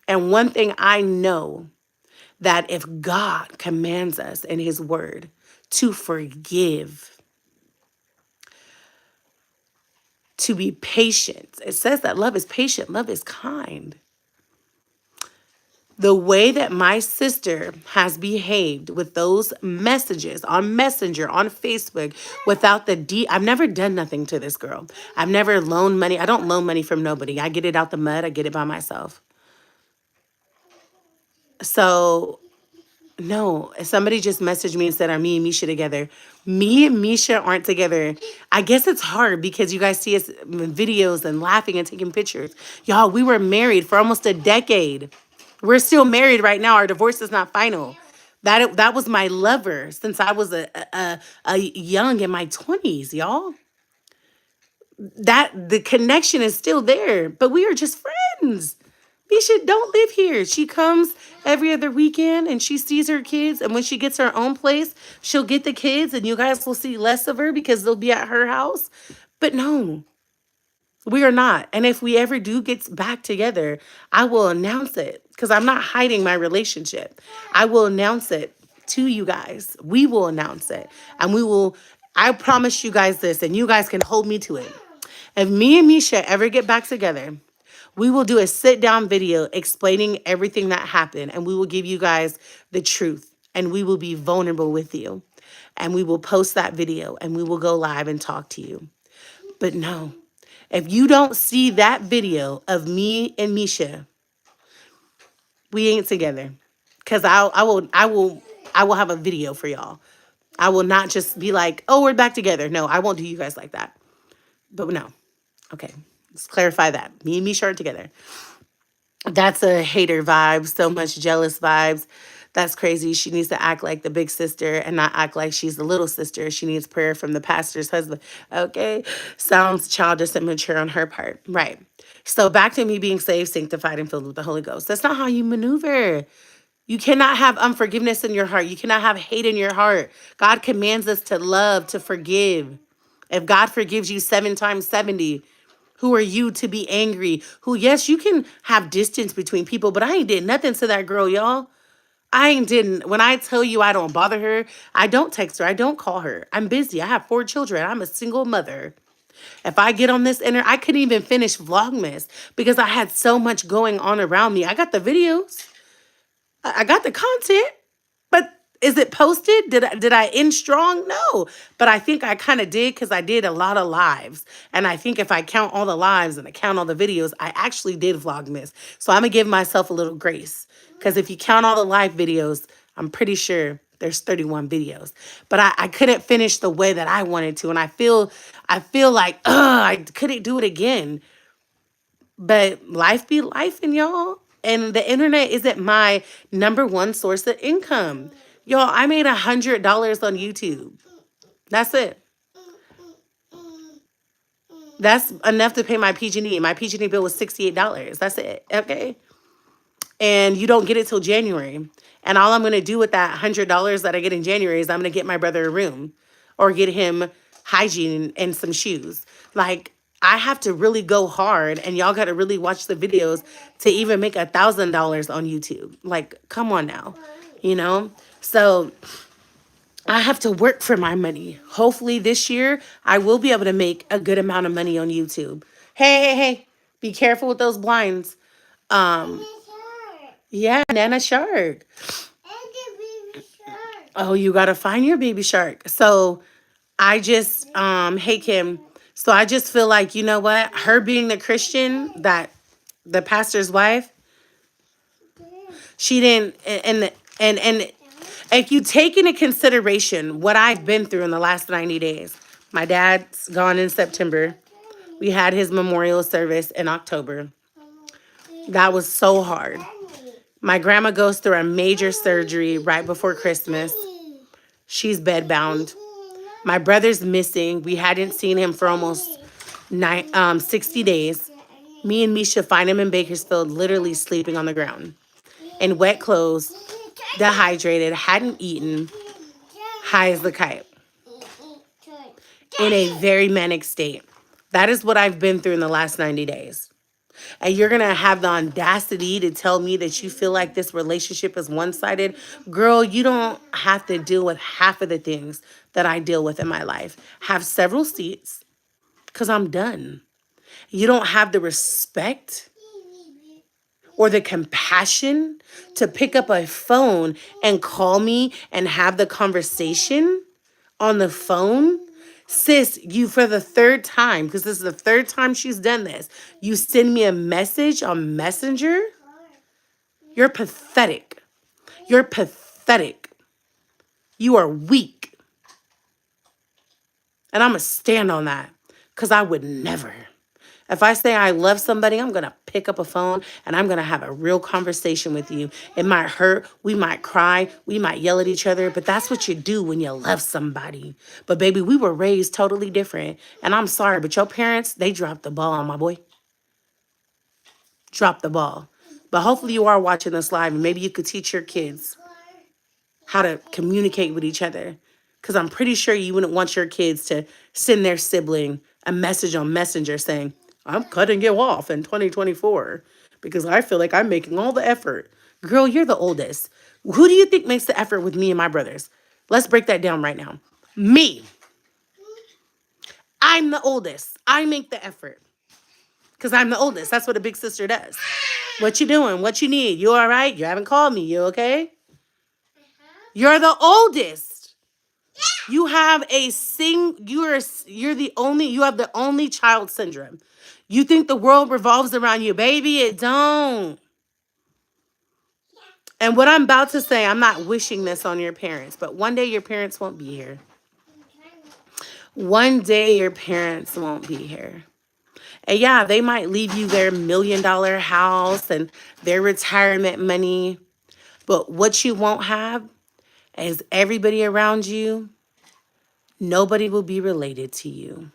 And one thing I know, that if God commands us in his word to forgive, to be patient, it says that love is patient, love is kind. The way that my sister has behaved with those messages on Messenger, on Facebook, without I've never done nothing to this girl. I've never loaned money. I don't loan money from nobody. I get it out the mud. I get it by myself. So, no, somebody just messaged me and said, are me and Misha together? Me and Misha aren't together. I guess it's hard because you guys see us in videos and laughing and taking pictures. Y'all, we were married for almost a decade. We're still married right now. Our divorce is not final. That was my lover since I was a young in my 20s, y'all. That the connection is still there, but we are just friends. Misha don't live here. She comes every other weekend and she sees her kids. And when she gets her own place, she'll get the kids and you guys will see less of her because they'll be at her house. But no, we are not. And if we ever do get back together, I will announce it because I'm not hiding my relationship. I will announce it to you guys. We will announce it. And I promise you guys this, and you guys can hold me to it. If me and Misha ever get back together, We will do a sit down video explaining everything that happened, and we will give you guys the truth, and we will be vulnerable with you, and we will post that video, and we will go live and talk to you. But no, if you don't see that video of me and Misha, we ain't together. Cause I will have a video for y'all. I will not just be like, oh, we're back together. No, I won't do you guys like that. But no. Okay. Let's clarify that. Me and Misha are together. That's a hater vibe, so much jealous vibes. That's crazy. She needs to act like the big sister and not act like she's the little sister. She needs prayer from the pastor's husband. Okay. Sounds childish and mature on her part. Right. So back to me being saved, sanctified, and filled with the Holy Ghost. That's not how you maneuver. You cannot have unforgiveness in your heart. You cannot have hate in your heart. God commands us to love, to forgive. If God forgives you 7 times 70, who are you to be angry? Who, yes, you can have distance between people, but I ain't did nothing to that girl, y'all. I ain't didn't. When I tell you I don't bother her, I don't text her. I don't call her. I'm busy. I have 4 children. I'm a single mother. If I get on this internet, I couldn't even finish Vlogmas because I had so much going on around me. I got the videos. I got the content. But is it posted? Did I end strong? No. But I think I kind of did because I did a lot of lives. And I think if I count all the lives and I count all the videos, I actually did Vlogmas. So I'm going to give myself a little grace. Because if you count all the live videos, I'm pretty sure there's 31 videos. But I couldn't finish the way that I wanted to. And I feel like, I couldn't do it again. But life be life, and y'all. And the internet isn't my number one source of income. Y'all, I made $100 on YouTube. That's it. That's enough to pay my PG&E. My PG&E bill was $68. That's it. Okay. And you don't get it till January. And all I'm going to do with that $100 that I get in January is I'm going to get my brother a room or get him hygiene and some shoes. Like, I have to really go hard, and y'all got to really watch the videos to even make $1,000 on YouTube. Like, come on now, you know? So I have to work for my money. Hopefully this year I will be able to make a good amount of money on YouTube. Hey, be careful with those blinds. Um, yeah, Nana Shark. Oh, you gotta find your baby shark. So I just, hey Kim. So I just feel like, you know what? Her being the Christian, that the pastor's wife, she didn't, and if you take into consideration what I've been through in the last 90 days, my dad's gone in September. We had his memorial service in October. That was so hard. My grandma goes through a major surgery right before Christmas. She's bedbound. My brother's missing. We hadn't seen him for almost 60 days. Me and Misha find him in Bakersfield, literally sleeping on the ground in wet clothes, dehydrated, hadn't eaten, high as the kite, in a very manic state. That is what I've been through in the last 90 days. And you're going to have the audacity to tell me that you feel like this relationship is one-sided. Girl, you don't have to deal with half of the things that I deal with in my life. Have several seats, because I'm done. You don't have the respect or the compassion to pick up a phone and call me and have the conversation on the phone. Sis, you, for the 3rd time, because this is the 3rd time she's done this, you send me a message on Messenger. You're pathetic. You're pathetic. You are weak. And I'm going to stand on that, because I would never. If I say I love somebody, I'm going to pick up a phone and I'm going to have a real conversation with you. It might hurt. We might cry. We might yell at each other. But that's what you do when you love somebody. But baby, we were raised totally different. And I'm sorry, but your parents, they dropped the ball on my boy. Dropped the ball. But hopefully you are watching this live, and maybe you could teach your kids how to communicate with each other. Because I'm pretty sure you wouldn't want your kids to send their sibling a message on Messenger saying, I'm cutting you off in 2024 because I feel like I'm making all the effort. Girl, you're the oldest. Who do you think makes the effort with me and my brothers? Let's break that down right now. Me. I'm the oldest. I make the effort. because I'm the oldest. That's what a big sister does. What you doing? What you need? You all right? You haven't called me. You okay? You're the oldest. You have you're the only, you have the only child syndrome. You think the world revolves around you, baby? It don't. And what I'm about to say, I'm not wishing this on your parents, but one day your parents won't be here. One day your parents won't be here. And yeah, they might leave you their $1 million house and their retirement money. But what you won't have is everybody around you. Nobody will be related to you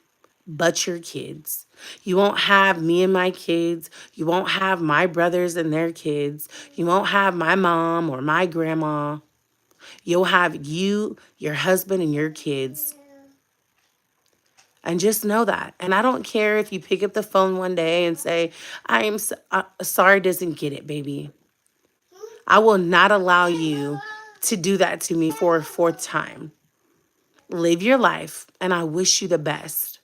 but your kids. You won't have me and my kids. You won't have my brothers and their kids. You won't have my mom or my grandma. You'll have you, your husband, and your kids. And just know that. And I don't care if you pick up the phone one day and say, I am sorry, doesn't get it, baby. I will not allow you to do that to me for a fourth time. Live your life, and I wish you the best.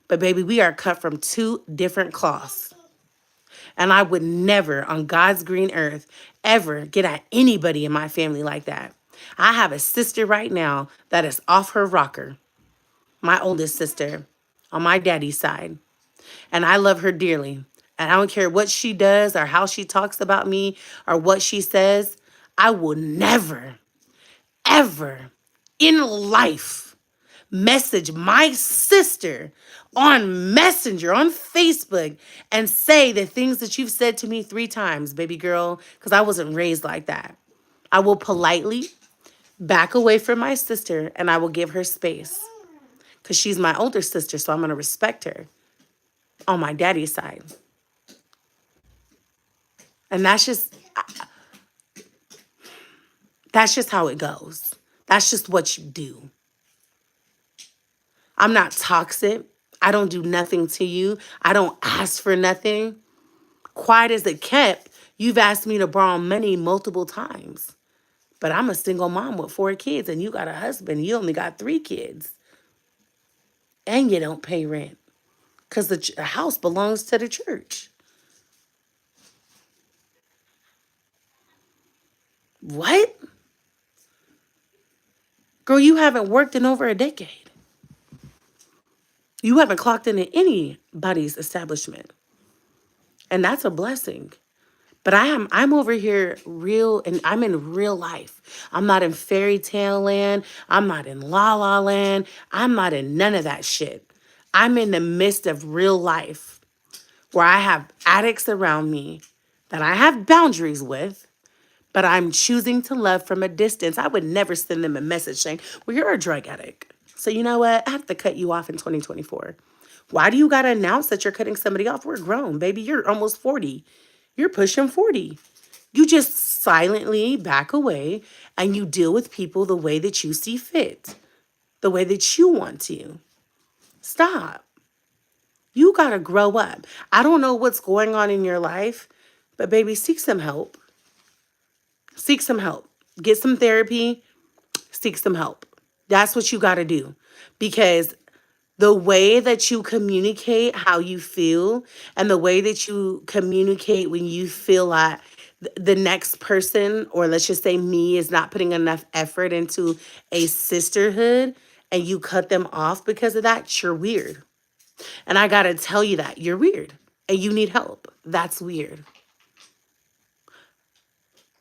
But baby, we are cut from two different cloths. And I would never, on God's green earth, ever get at anybody in my family like that. I have a sister right now that is off her rocker, my oldest sister, on my daddy's side. And I love her dearly. And I don't care what she does or how she talks about me or what she says. I will never, ever in life message my sister on Messenger, on Facebook, and say the things that you've said to me 3 times, baby girl, because I wasn't raised like that. I will politely back away from my sister and I will give her space because she's my older sister, so I'm going to respect her on my daddy's side. And that's just how it goes. That's just what you do. I'm not toxic. I don't do nothing to you. I don't ask for nothing. Quiet as it kept, you've asked me to borrow money multiple times. But I'm a single mom with 4 kids, and you got a husband. You only got 3 kids. And you don't pay rent because the house belongs to the church. What? Girl, you haven't worked in over a decade. You haven't clocked into anybody's establishment. And that's a blessing. But I'm over here real, and I'm in real life. I'm not in fairy tale land. I'm not in la la land. I'm not in none of that shit. I'm in the midst of real life where I have addicts around me that I have boundaries with, but I'm choosing to love from a distance. I would never send them a message saying, well, you're a drug addict. So you know what? I have to cut you off in 2024. Why do you got to announce that you're cutting somebody off? We're grown, baby. You're almost 40. You're pushing 40. You just silently back away and you deal with people the way that you see fit, the way that you want to. Stop. You got to grow up. I don't know what's going on in your life, but baby, seek some help. Seek some help. Get some therapy. Seek some help. That's what you got to do, because the way that you communicate how you feel and the way that you communicate when you feel like the next person, or let's just say me, is not putting enough effort into a sisterhood and you cut them off because of that, you're weird. And I got to tell you that you're weird and you need help. That's weird.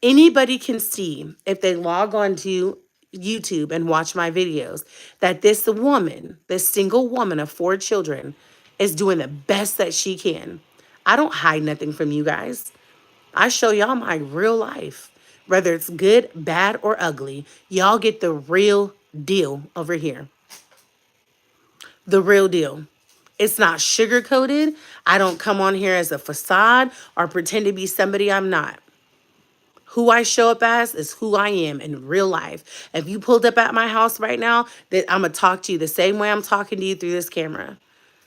Anybody can see if they log on to YouTube and watch my videos that this woman, this single woman of 4 children, is doing the best that she can. I don't hide nothing from you guys. I show y'all my real life. Whether it's good, bad, or ugly, y'all get the real deal over here. The real deal. It's not sugar coated. I don't come on here as a facade or pretend to be somebody I'm not. Who I show up as is who I am in real life. If you pulled up at my house right now, that I'm going to talk to you the same way I'm talking to you through this camera.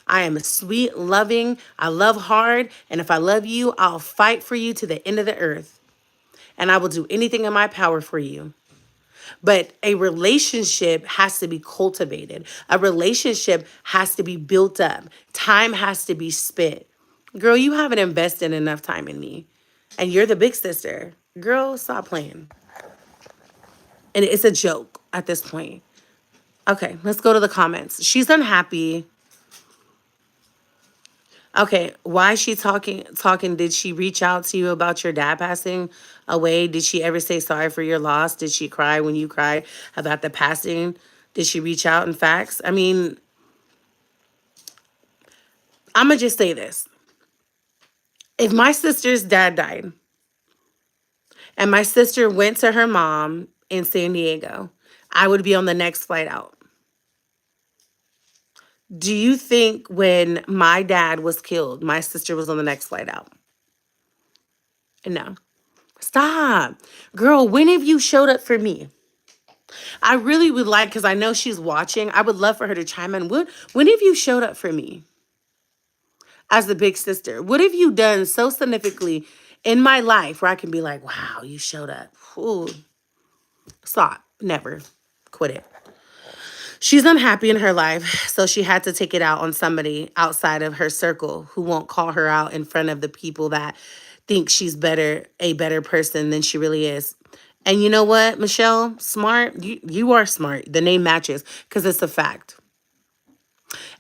I am sweet, loving. I love hard. And if I love you, I'll fight for you to the end of the earth. And I will do anything in my power for you. But a relationship has to be cultivated. A relationship has to be built up. Time has to be spent. Girl, you haven't invested enough time in me. And you're the big sister. Girl, stop playing. And it's a joke at this point. Okay, let's go to the comments. She's unhappy. Okay, why is she talking? Did she reach out to you about your dad passing away? Did she ever say sorry for your loss? Did she cry when you cried about the passing? Did she reach out in facts? I mean, I'm going to just say this. If my sister's dad died and my sister went to her mom in San Diego, I would be on the next flight out. Do you think when my dad was killed, my sister was on the next flight out? No. Stop. Girl, when have you showed up for me? I really would like, because I know she's watching, I would love for her to chime in. When have you showed up for me as the big sister? What have you done so significantly in my life where I can be like, wow, you showed up? Ooh. Stop. Never. Quit it. She's unhappy in her life, so she had to take it out on somebody outside of her circle who won't call her out in front of the people that think she's a better person than she really is. And you know what, Michelle? Smart. You are smart. The name matches because it's a fact.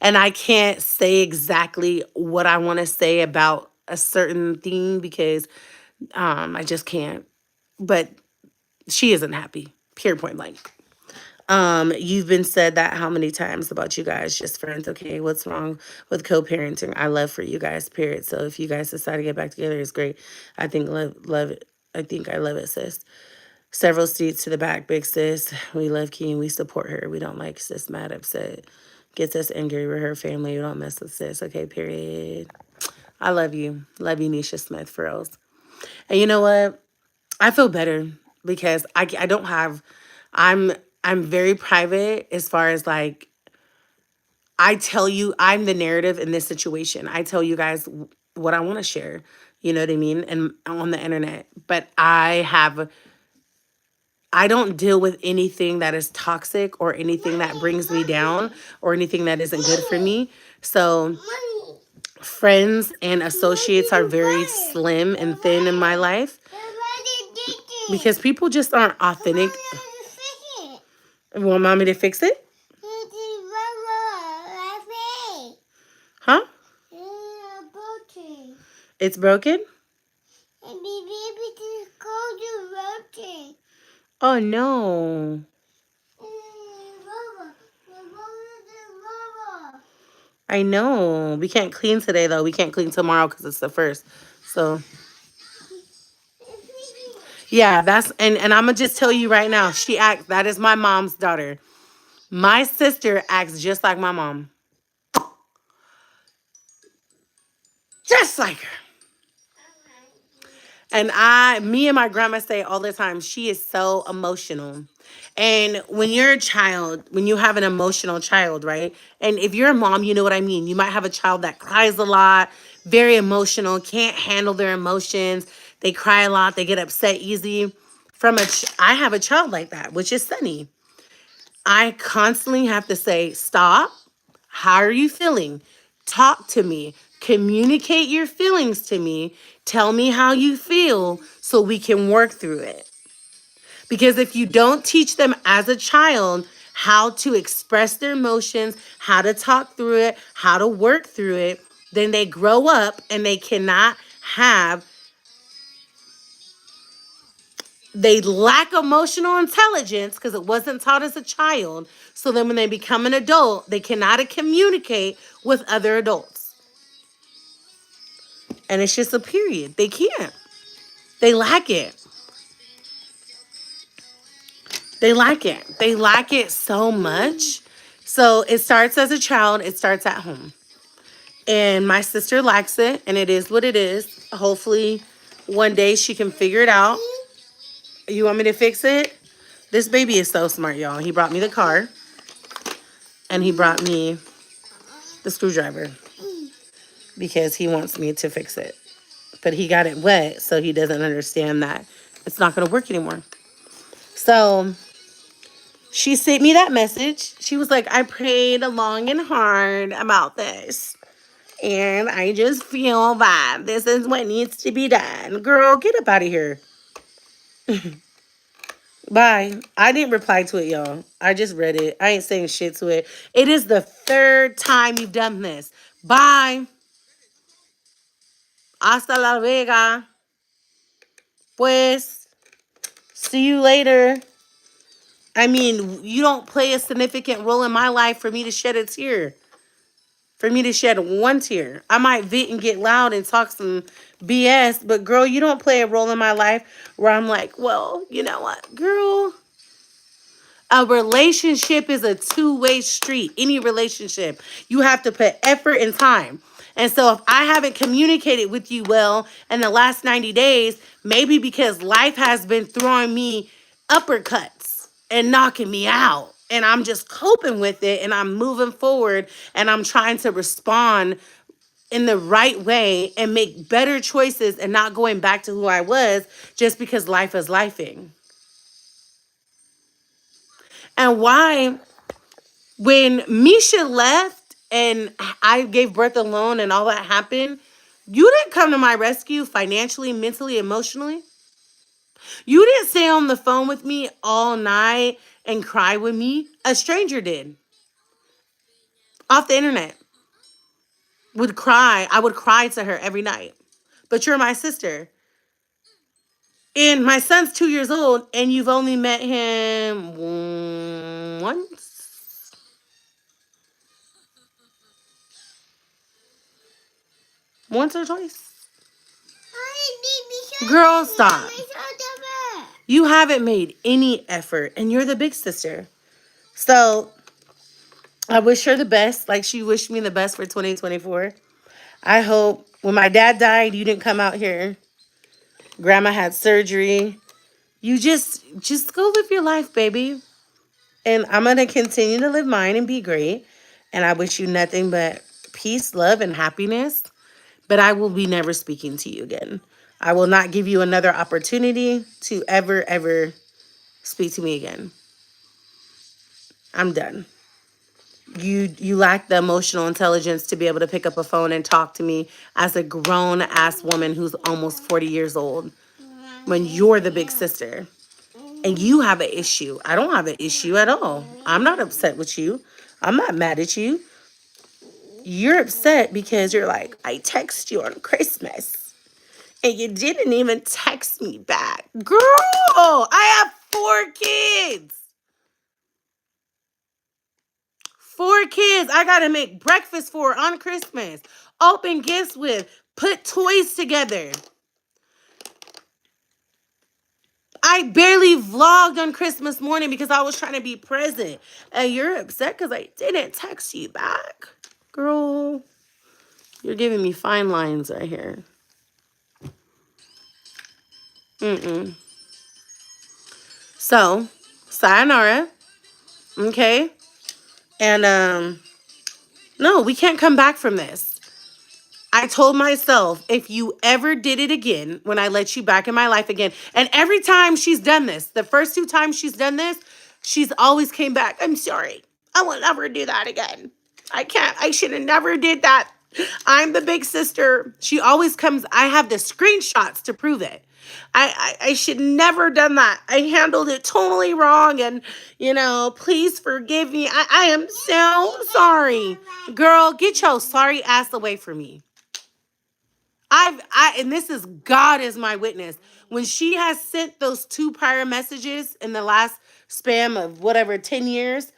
And I can't say exactly what I want to say about a certain thing because I just can't. But she isn't happy. Pure point blank. You've been said that how many times about you guys, just friends. Okay, what's wrong with co-parenting? I love for you guys, period. So if you guys decide to get back together, it's great. I think love it. I think I love it, sis. Several seats to the back, big sis. We love Keen. We support her. We don't like sis mad, upset. Gets us angry with her family. We don't mess with sis. Okay, period. I love you. Love you, Nisha Smith, for reals. And you know what? I feel better because I don't have, I'm very private as far as like, I tell you, I'm the narrative in this situation. I tell you guys what I want to share, you know what I mean? And on the internet, but I don't deal with anything that is toxic or anything that brings me down or anything that isn't good for me. So friends and associates are very slim and thin in my life because people just aren't authentic. Want mommy to fix it? Huh? It's broken? Oh no. I know. We can't clean today though. We can't clean tomorrow because it's the first. So yeah, and I'm gonna just tell you right now, that is my mom's daughter. My sister acts just like my mom. Just like her. And me and my grandma say all the time, she is so emotional. And when you're a child, when you have an emotional child, right? And if you're a mom, you know what I mean. You might have a child that cries a lot, very emotional, can't handle their emotions. They cry a lot, they get upset easy. I have a child like that, which is Sunny. I constantly have to say, stop. How are you feeling? Talk to me. Communicate your feelings to me. Tell me how you feel so we can work through it. Because if you don't teach them as a child how to express their emotions, how to talk through it, how to work through it, then they grow up and they lack emotional intelligence because it wasn't taught as a child. So then when they become an adult, they cannot communicate with other adults. And it's just a period. They can't. They lack it. They lack it. They lack it so much. So it starts as a child. It starts at home. And my sister lacks it. And it is what it is. Hopefully one day she can figure it out. You want me to fix it? This baby is so smart, y'all. He brought me the car. And he brought me the screwdriver. Because he wants me to fix it. But he got it wet. So he doesn't understand that it's not going to work anymore. So she sent me that message. She was like, I prayed long and hard about this. And I just feel that this is what needs to be done. Girl, get up out of here. Bye. I didn't reply to it, y'all. I just read it. I ain't saying shit to it. It is the third time you've done this. Bye. Hasta la vega. Pues. See you later. I mean, you don't play a significant role in my life for me to shed a tear. For me to shed one tear. I might vent and get loud and talk some BS, but girl, you don't play a role in my life where I'm like, well, you know what, girl? A relationship is a two-way street. Any relationship, you have to put effort and time. And so if I haven't communicated with you well in the last 90 days, maybe because life has been throwing me uppercuts and knocking me out. And I'm just coping with it and I'm moving forward and I'm trying to respond in the right way and make better choices and not going back to who I was just because life is lifing. And why? When Misha left and I gave birth alone and all that happened, you didn't come to my rescue financially, mentally, emotionally. You didn't stay on the phone with me all night and cry with me. A stranger did. Off the internet. Would cry. I would cry to her every night. But you're my sister. And my son's 2 years old and you've only met him once? Once or twice? Girl, stop. You haven't made any effort, and you're the big sister. So I wish her the best, like she wished me the best for 2024. I hope when my dad died, you didn't come out here. Grandma had surgery. You just go live your life, baby. And I'm gonna continue to live mine and be great. And I wish you nothing but peace, love, and happiness. But I will be never speaking to you again. I will not give you another opportunity to ever speak to me again. I'm done. You lack the emotional intelligence to be able to pick up a phone and talk to me as a grown ass woman who's almost 40 years old when you're the big sister and you have an issue. I don't have an issue at all. I'm not upset with you. I'm not mad at you. You're upset because you're like, I text you on Christmas and you didn't even text me back. Girl, I have 4 kids. 4 kids. I got to make breakfast for on Christmas. Open gifts with. Put toys together. I barely vlogged on Christmas morning because I was trying to be present. And you're upset because I didn't text you back. Girl, you're giving me fine lines right here. So, sayonara. Okay? And, no, we can't come back from this. I told myself, if you ever did it again, when I let you back in my life again, and every time she's done this, the first 2 times she's done this, she's always came back. I'm sorry. I will never do that again. I can't. I should have never did that. I'm the big sister. She always comes. I have the screenshots to prove it. I should never done that. I handled it totally wrong. And, please forgive me. I am so sorry. Girl, get your sorry ass away from me. And this is God is my witness. When she has sent those 2 prior messages in the last span of whatever 10 years,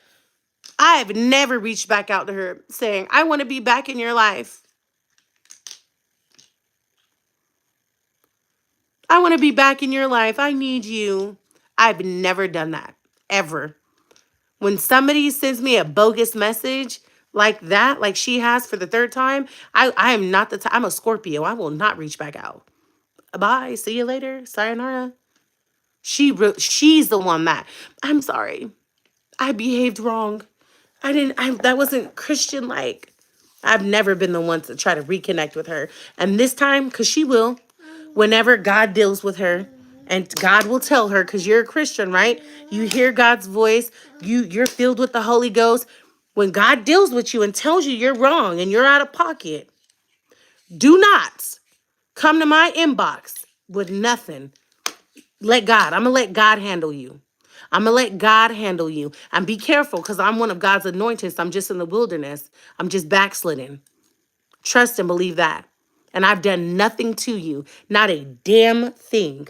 I have never reached back out to her saying, I want to be back in your life. I want to be back in your life. I need you. I've never done that, ever. When somebody sends me a bogus message like that, like she has for the 3rd time, I am not the I'm a Scorpio. I will not reach back out. Bye. See you later. Sayonara. She's the one that, I'm sorry. I behaved wrong. That wasn't Christian like. I've never been the one to try to reconnect with her. And this time, because she will, whenever God deals with her, and God will tell her, because you're a Christian, right? You hear God's voice. You're filled with the Holy Ghost. When God deals with you and tells you you're wrong and you're out of pocket, Do not come to my inbox with nothing. Let God. I'm going to let God handle you. I'm going to let God handle you. And be careful because I'm one of God's anointed. So I'm just in the wilderness. I'm just backsliding. Trust and believe that. And I've done nothing to you. Not a damn thing.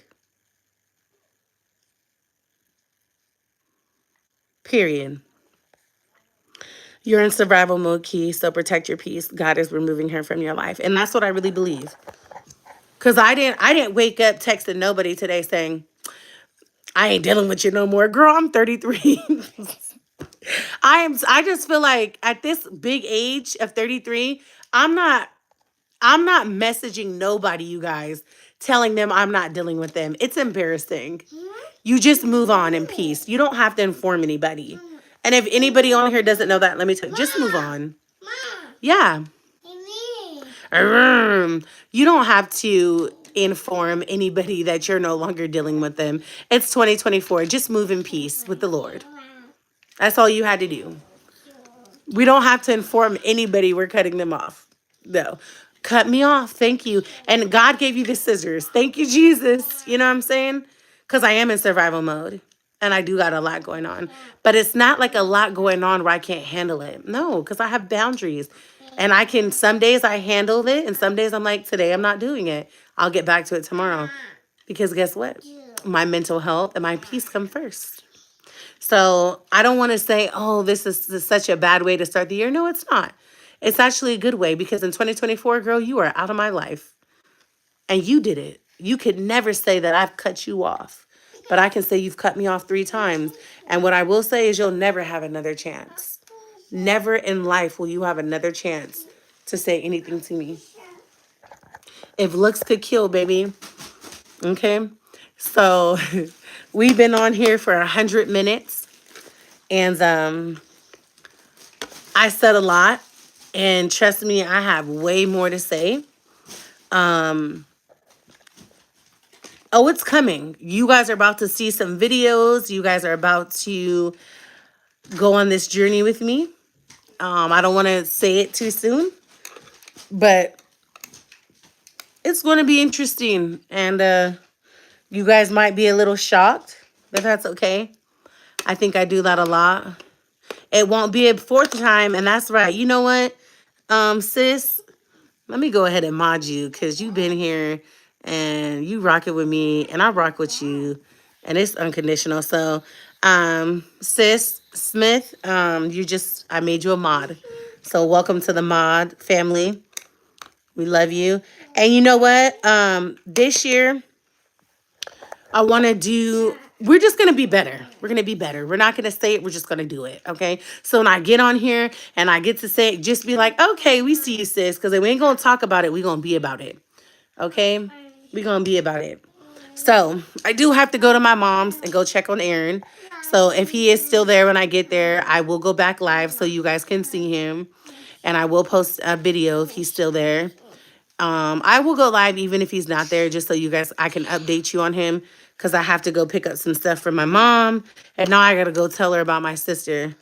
Period. You're in survival mode, Key, so protect your peace. God is removing her from your life. And that's what I really believe. Because I didn't wake up texting nobody today saying, I ain't dealing with you no more. Girl, I'm 33. I just feel like at this big age of 33, I'm not messaging nobody, you guys, telling them I'm not dealing with them. It's embarrassing. You just move on in peace. You don't have to inform anybody. And if anybody on here doesn't know that, let me tell you, just move on. Yeah. You don't have to inform anybody that you're no longer dealing with them. It's 2024. Just move in peace with the Lord. That's all you had to do. We don't have to inform anybody we're cutting them off. No. Cut me off. Thank you. And God gave you the scissors. Thank you, Jesus. You know what I'm saying? Because I am in survival mode. And I do got a lot going on. But it's not like a lot going on where I can't handle it. No, because I have boundaries. And I can, some days I handle it. And some days I'm like, today I'm not doing it. I'll get back to it tomorrow. Because guess what? My mental health and my peace come first. So I don't want to say, oh, this is such a bad way to start the year. No, it's not. It's actually a good way because in 2024, girl, you are out of my life. And you did it. You could never say that I've cut you off. But I can say you've cut me off 3 times. And what I will say is you'll never have another chance. Never in life will you have another chance to say anything to me. If looks could kill, baby. Okay? So we've been on here for 100 minutes. And I said a lot. And trust me, I have way more to say. Oh, it's coming. You guys are about to see some videos. You guys are about to go on this journey with me. I don't want to say it too soon, but it's going to be interesting. And you guys might be a little shocked, but that's okay. I think I do that a lot. It won't be a 4th time, and that's right. You know what, sis? Let me go ahead and mod you because you've been here and you rock it with me and I rock with you and it's unconditional. So, sis Smith, I made you a mod. So welcome to the mod family. We love you. And you know what? This year I want to do, we're just going to be better. We're going to be better. We're not going to say it. We're just going to do it. Okay. So when I get on here and I get to say it, just be like, okay, we see you, sis. Because we ain't going to talk about it. We're going to be about it. Okay. We're going to be about it. So I do have to go to my mom's and go check on Aaron. So if he is still there when I get there, I will go back live so you guys can see him. And I will post a video if he's still there. I will go live even if he's not there, just so you guys, I can update you on him because I have to go pick up some stuff for my mom. And now I got to go tell her about my sister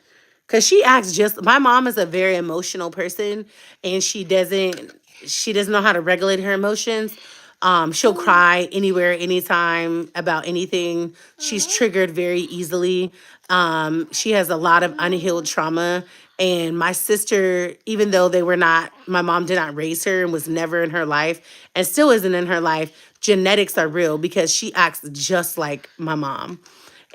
because she acts my mom is a very emotional person and she doesn't know how to regulate her emotions. She'll cry anywhere, anytime about anything. She's triggered very easily. She has a lot of unhealed trauma. And my sister, even though my mom did not raise her and was never in her life and still isn't in her life, genetics are real because she acts just like my mom.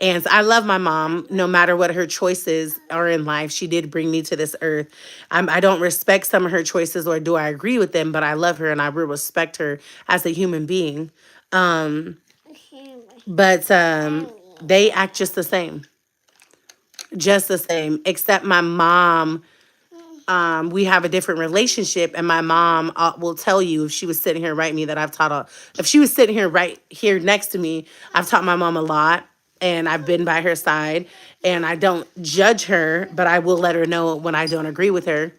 And I love my mom, no matter what her choices are in life. She did bring me to this earth. I don't respect some of her choices or do I agree with them, but I love her and I will respect her as a human being. But they act just the same. Just the same, except my mom, we have a different relationship, and my mom will tell you if she was sitting here right me that I've taught her. If she was sitting here right here next to me, I've taught my mom a lot, and I've been by her side, and I don't judge her, but I will let her know when I don't agree with her,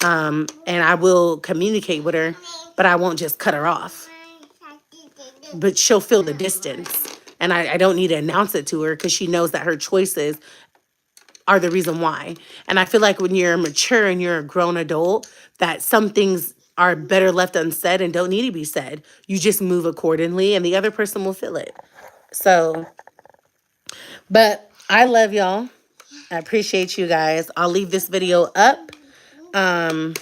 and I will communicate with her, but I won't just cut her off. But she'll feel the distance, and I don't need to announce it to her because she knows that her choices are the reason why. And I feel like when you're mature and you're a grown adult, that some things are better left unsaid and don't need to be said. You just move accordingly and the other person will feel it. So, but I love y'all. I appreciate you guys. I'll leave this video up. Um,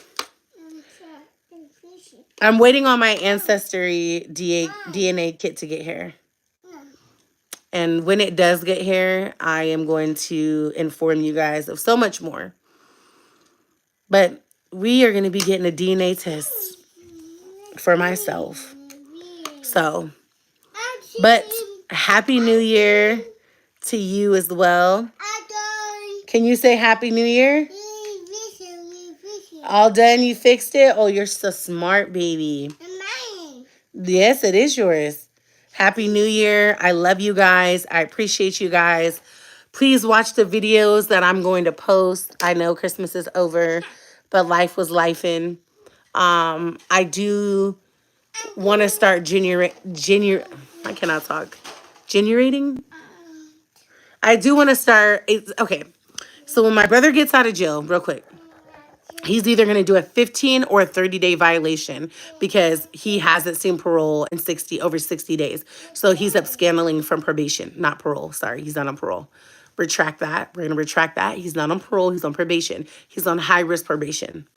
I'm waiting on my ancestry DNA kit to get here. And when it does get here, I am going to inform you guys of so much more. But we are going to be getting a DNA test for myself. So, but Happy New Year to you as well. Can you say Happy New Year? All done? You fixed it? Oh, you're so smart, baby. Yes, it is yours. Happy New Year. I love you guys. I appreciate you guys. Please watch the videos that I'm going to post. I know Christmas is over, but life was lifing. I do want to start I cannot talk. Generating? I do want to start. Okay. So when my brother gets out of jail, real quick, he's either going to do a 15 or a 30-day violation because he hasn't seen parole in over 60 days. So he's upscaling from probation, not parole. Sorry, he's not on parole. Retract that. We're going to retract that. He's not on parole. He's on probation. He's on high-risk probation.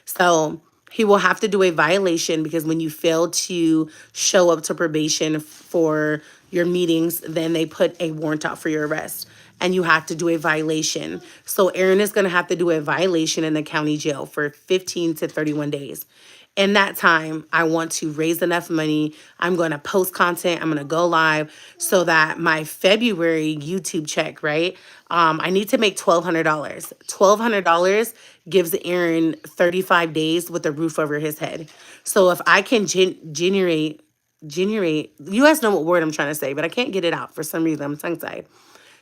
So he will have to do a violation because when you fail to show up to probation for your meetings, then they put a warrant out for your arrest and you have to do a violation. So Aaron is going to have to do a violation in the county jail for 15 to 31 days. In that time, I want to raise enough money. I'm going to post content. I'm going to go live so that my February YouTube check, right? I need to make $1,200. $1,200 gives Aaron 35 days with a roof over his head. So if I can generate, you guys know what word I'm trying to say, but I can't get it out for some reason. I'm tongue-tied.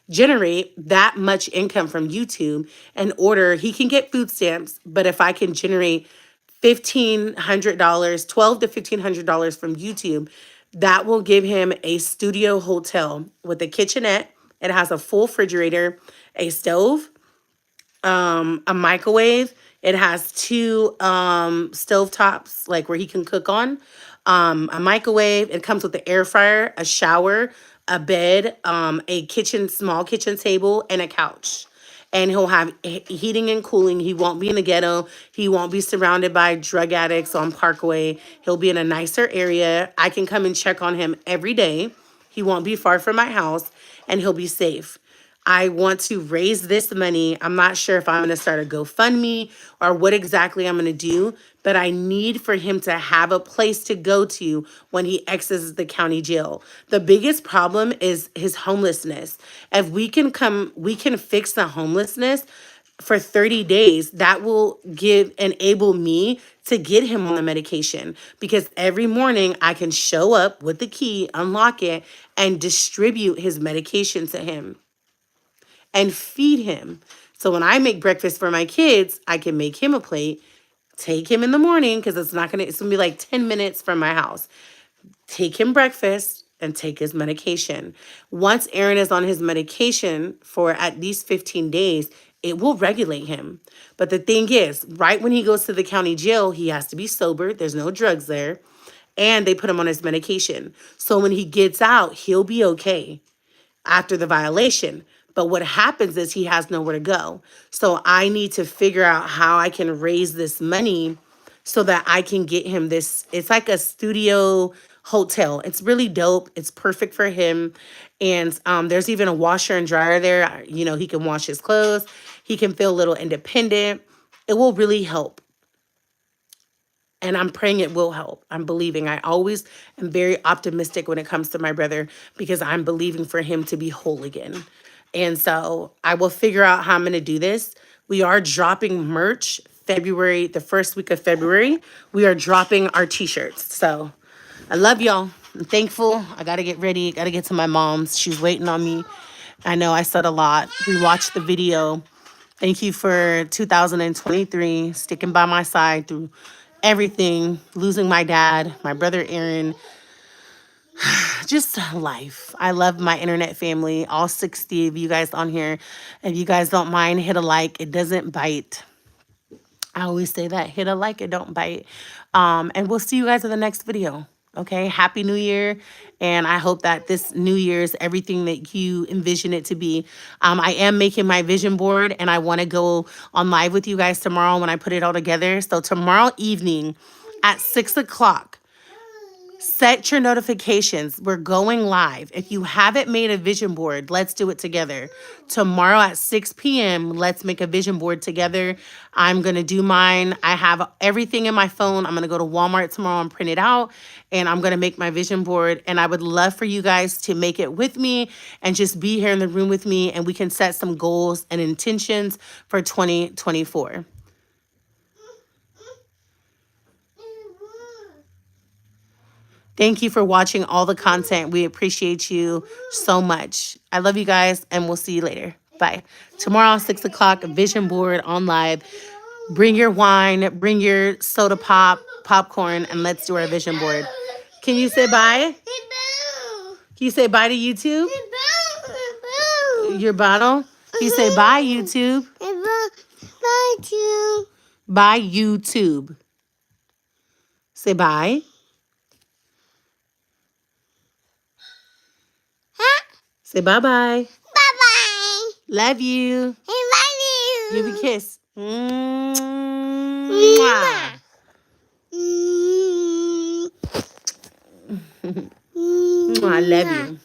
Generate that much income from YouTube in order he can get food stamps, but if I can generate $1,500, $1,200 to $1,500 from YouTube, that will give him a studio hotel with a kitchenette. It has a full refrigerator, a stove, a microwave. It has two stove tops, like where he can cook on, a microwave. It comes with the air fryer, a shower, a bed, a small kitchen table, and a couch. And he'll have heating and cooling. He won't be in the ghetto. He won't be surrounded by drug addicts on Parkway. He'll be in a nicer area. I can come and check on him every day. He won't be far from my house, and he'll be safe. I want to raise this money. I'm not sure if I'm going to start a GoFundMe or what exactly I'm going to do, but I need for him to have a place to go to when he exits the county jail. The biggest problem is his homelessness. If we can fix the homelessness for 30 days, that will enable me to get him on the medication because every morning I can show up with the key, unlock it, and distribute his medication to him and feed him. So when I make breakfast for my kids, I can make him a plate, take him in the morning because it's going to be like 10 minutes from my house. Take him breakfast and take his medication. Once Aaron is on his medication for at least 15 days, it will regulate him. But the thing is, right when he goes to the county jail, he has to be sober. There's no drugs there. And they put him on his medication. So when he gets out, he'll be okay after the violation. But what happens is he has nowhere to go. So I need to figure out how I can raise this money so that I can get him this. It's like a studio hotel. It's really dope. It's perfect for him. And there's even a washer and dryer there. You know, he can wash his clothes. He can feel a little independent. It will really help. And I'm praying it will help. I'm believing. I always am very optimistic when it comes to my brother because I'm believing for him to be whole again. And so I will figure out how I'm going to do this. We are dropping merch the first week of February. We are dropping our t-shirts. So I love y'all. I'm thankful. I got to get ready. Got to get to my mom's. She's waiting on me. I know I said a lot. We watched the video. Thank you for 2023, sticking by my side through everything, losing my dad, my brother Aaron, just life. I love my internet family, all 60 of you guys on here. If you guys don't mind, hit a like. It doesn't bite. I always say that, hit a like, it don't bite. And we'll see you guys in the next video. Okay, Happy New Year. And I hope that this New Year is everything that you envision it to be. I am making my vision board and I want to go on live with you guys tomorrow when I put it all together. So tomorrow evening at 6 o'clock, set your notifications. We're going live. If you haven't made a vision board, let's do it together. Tomorrow at 6 p.m., let's make a vision board together. I'm going to do mine. I have everything in my phone. I'm going to go to Walmart tomorrow and print it out, and I'm going to make my vision board. And I would love for you guys to make it with me and just be here in the room with me, and we can set some goals and intentions for 2024. Thank you for watching all the content. We appreciate you so much. I love you guys, and we'll see you later. Bye. Tomorrow, 6 o'clock, vision board on live. Bring your wine, bring your soda pop, popcorn, and let's do our vision board. Can you say bye? Can you say bye to YouTube? Your bottle? Can you say bye, YouTube? Bye, YouTube. Bye, YouTube. Say bye. Say bye-bye. Bye-bye. Love you. I love you. Give a kiss. Mwah. Mwah. I love you.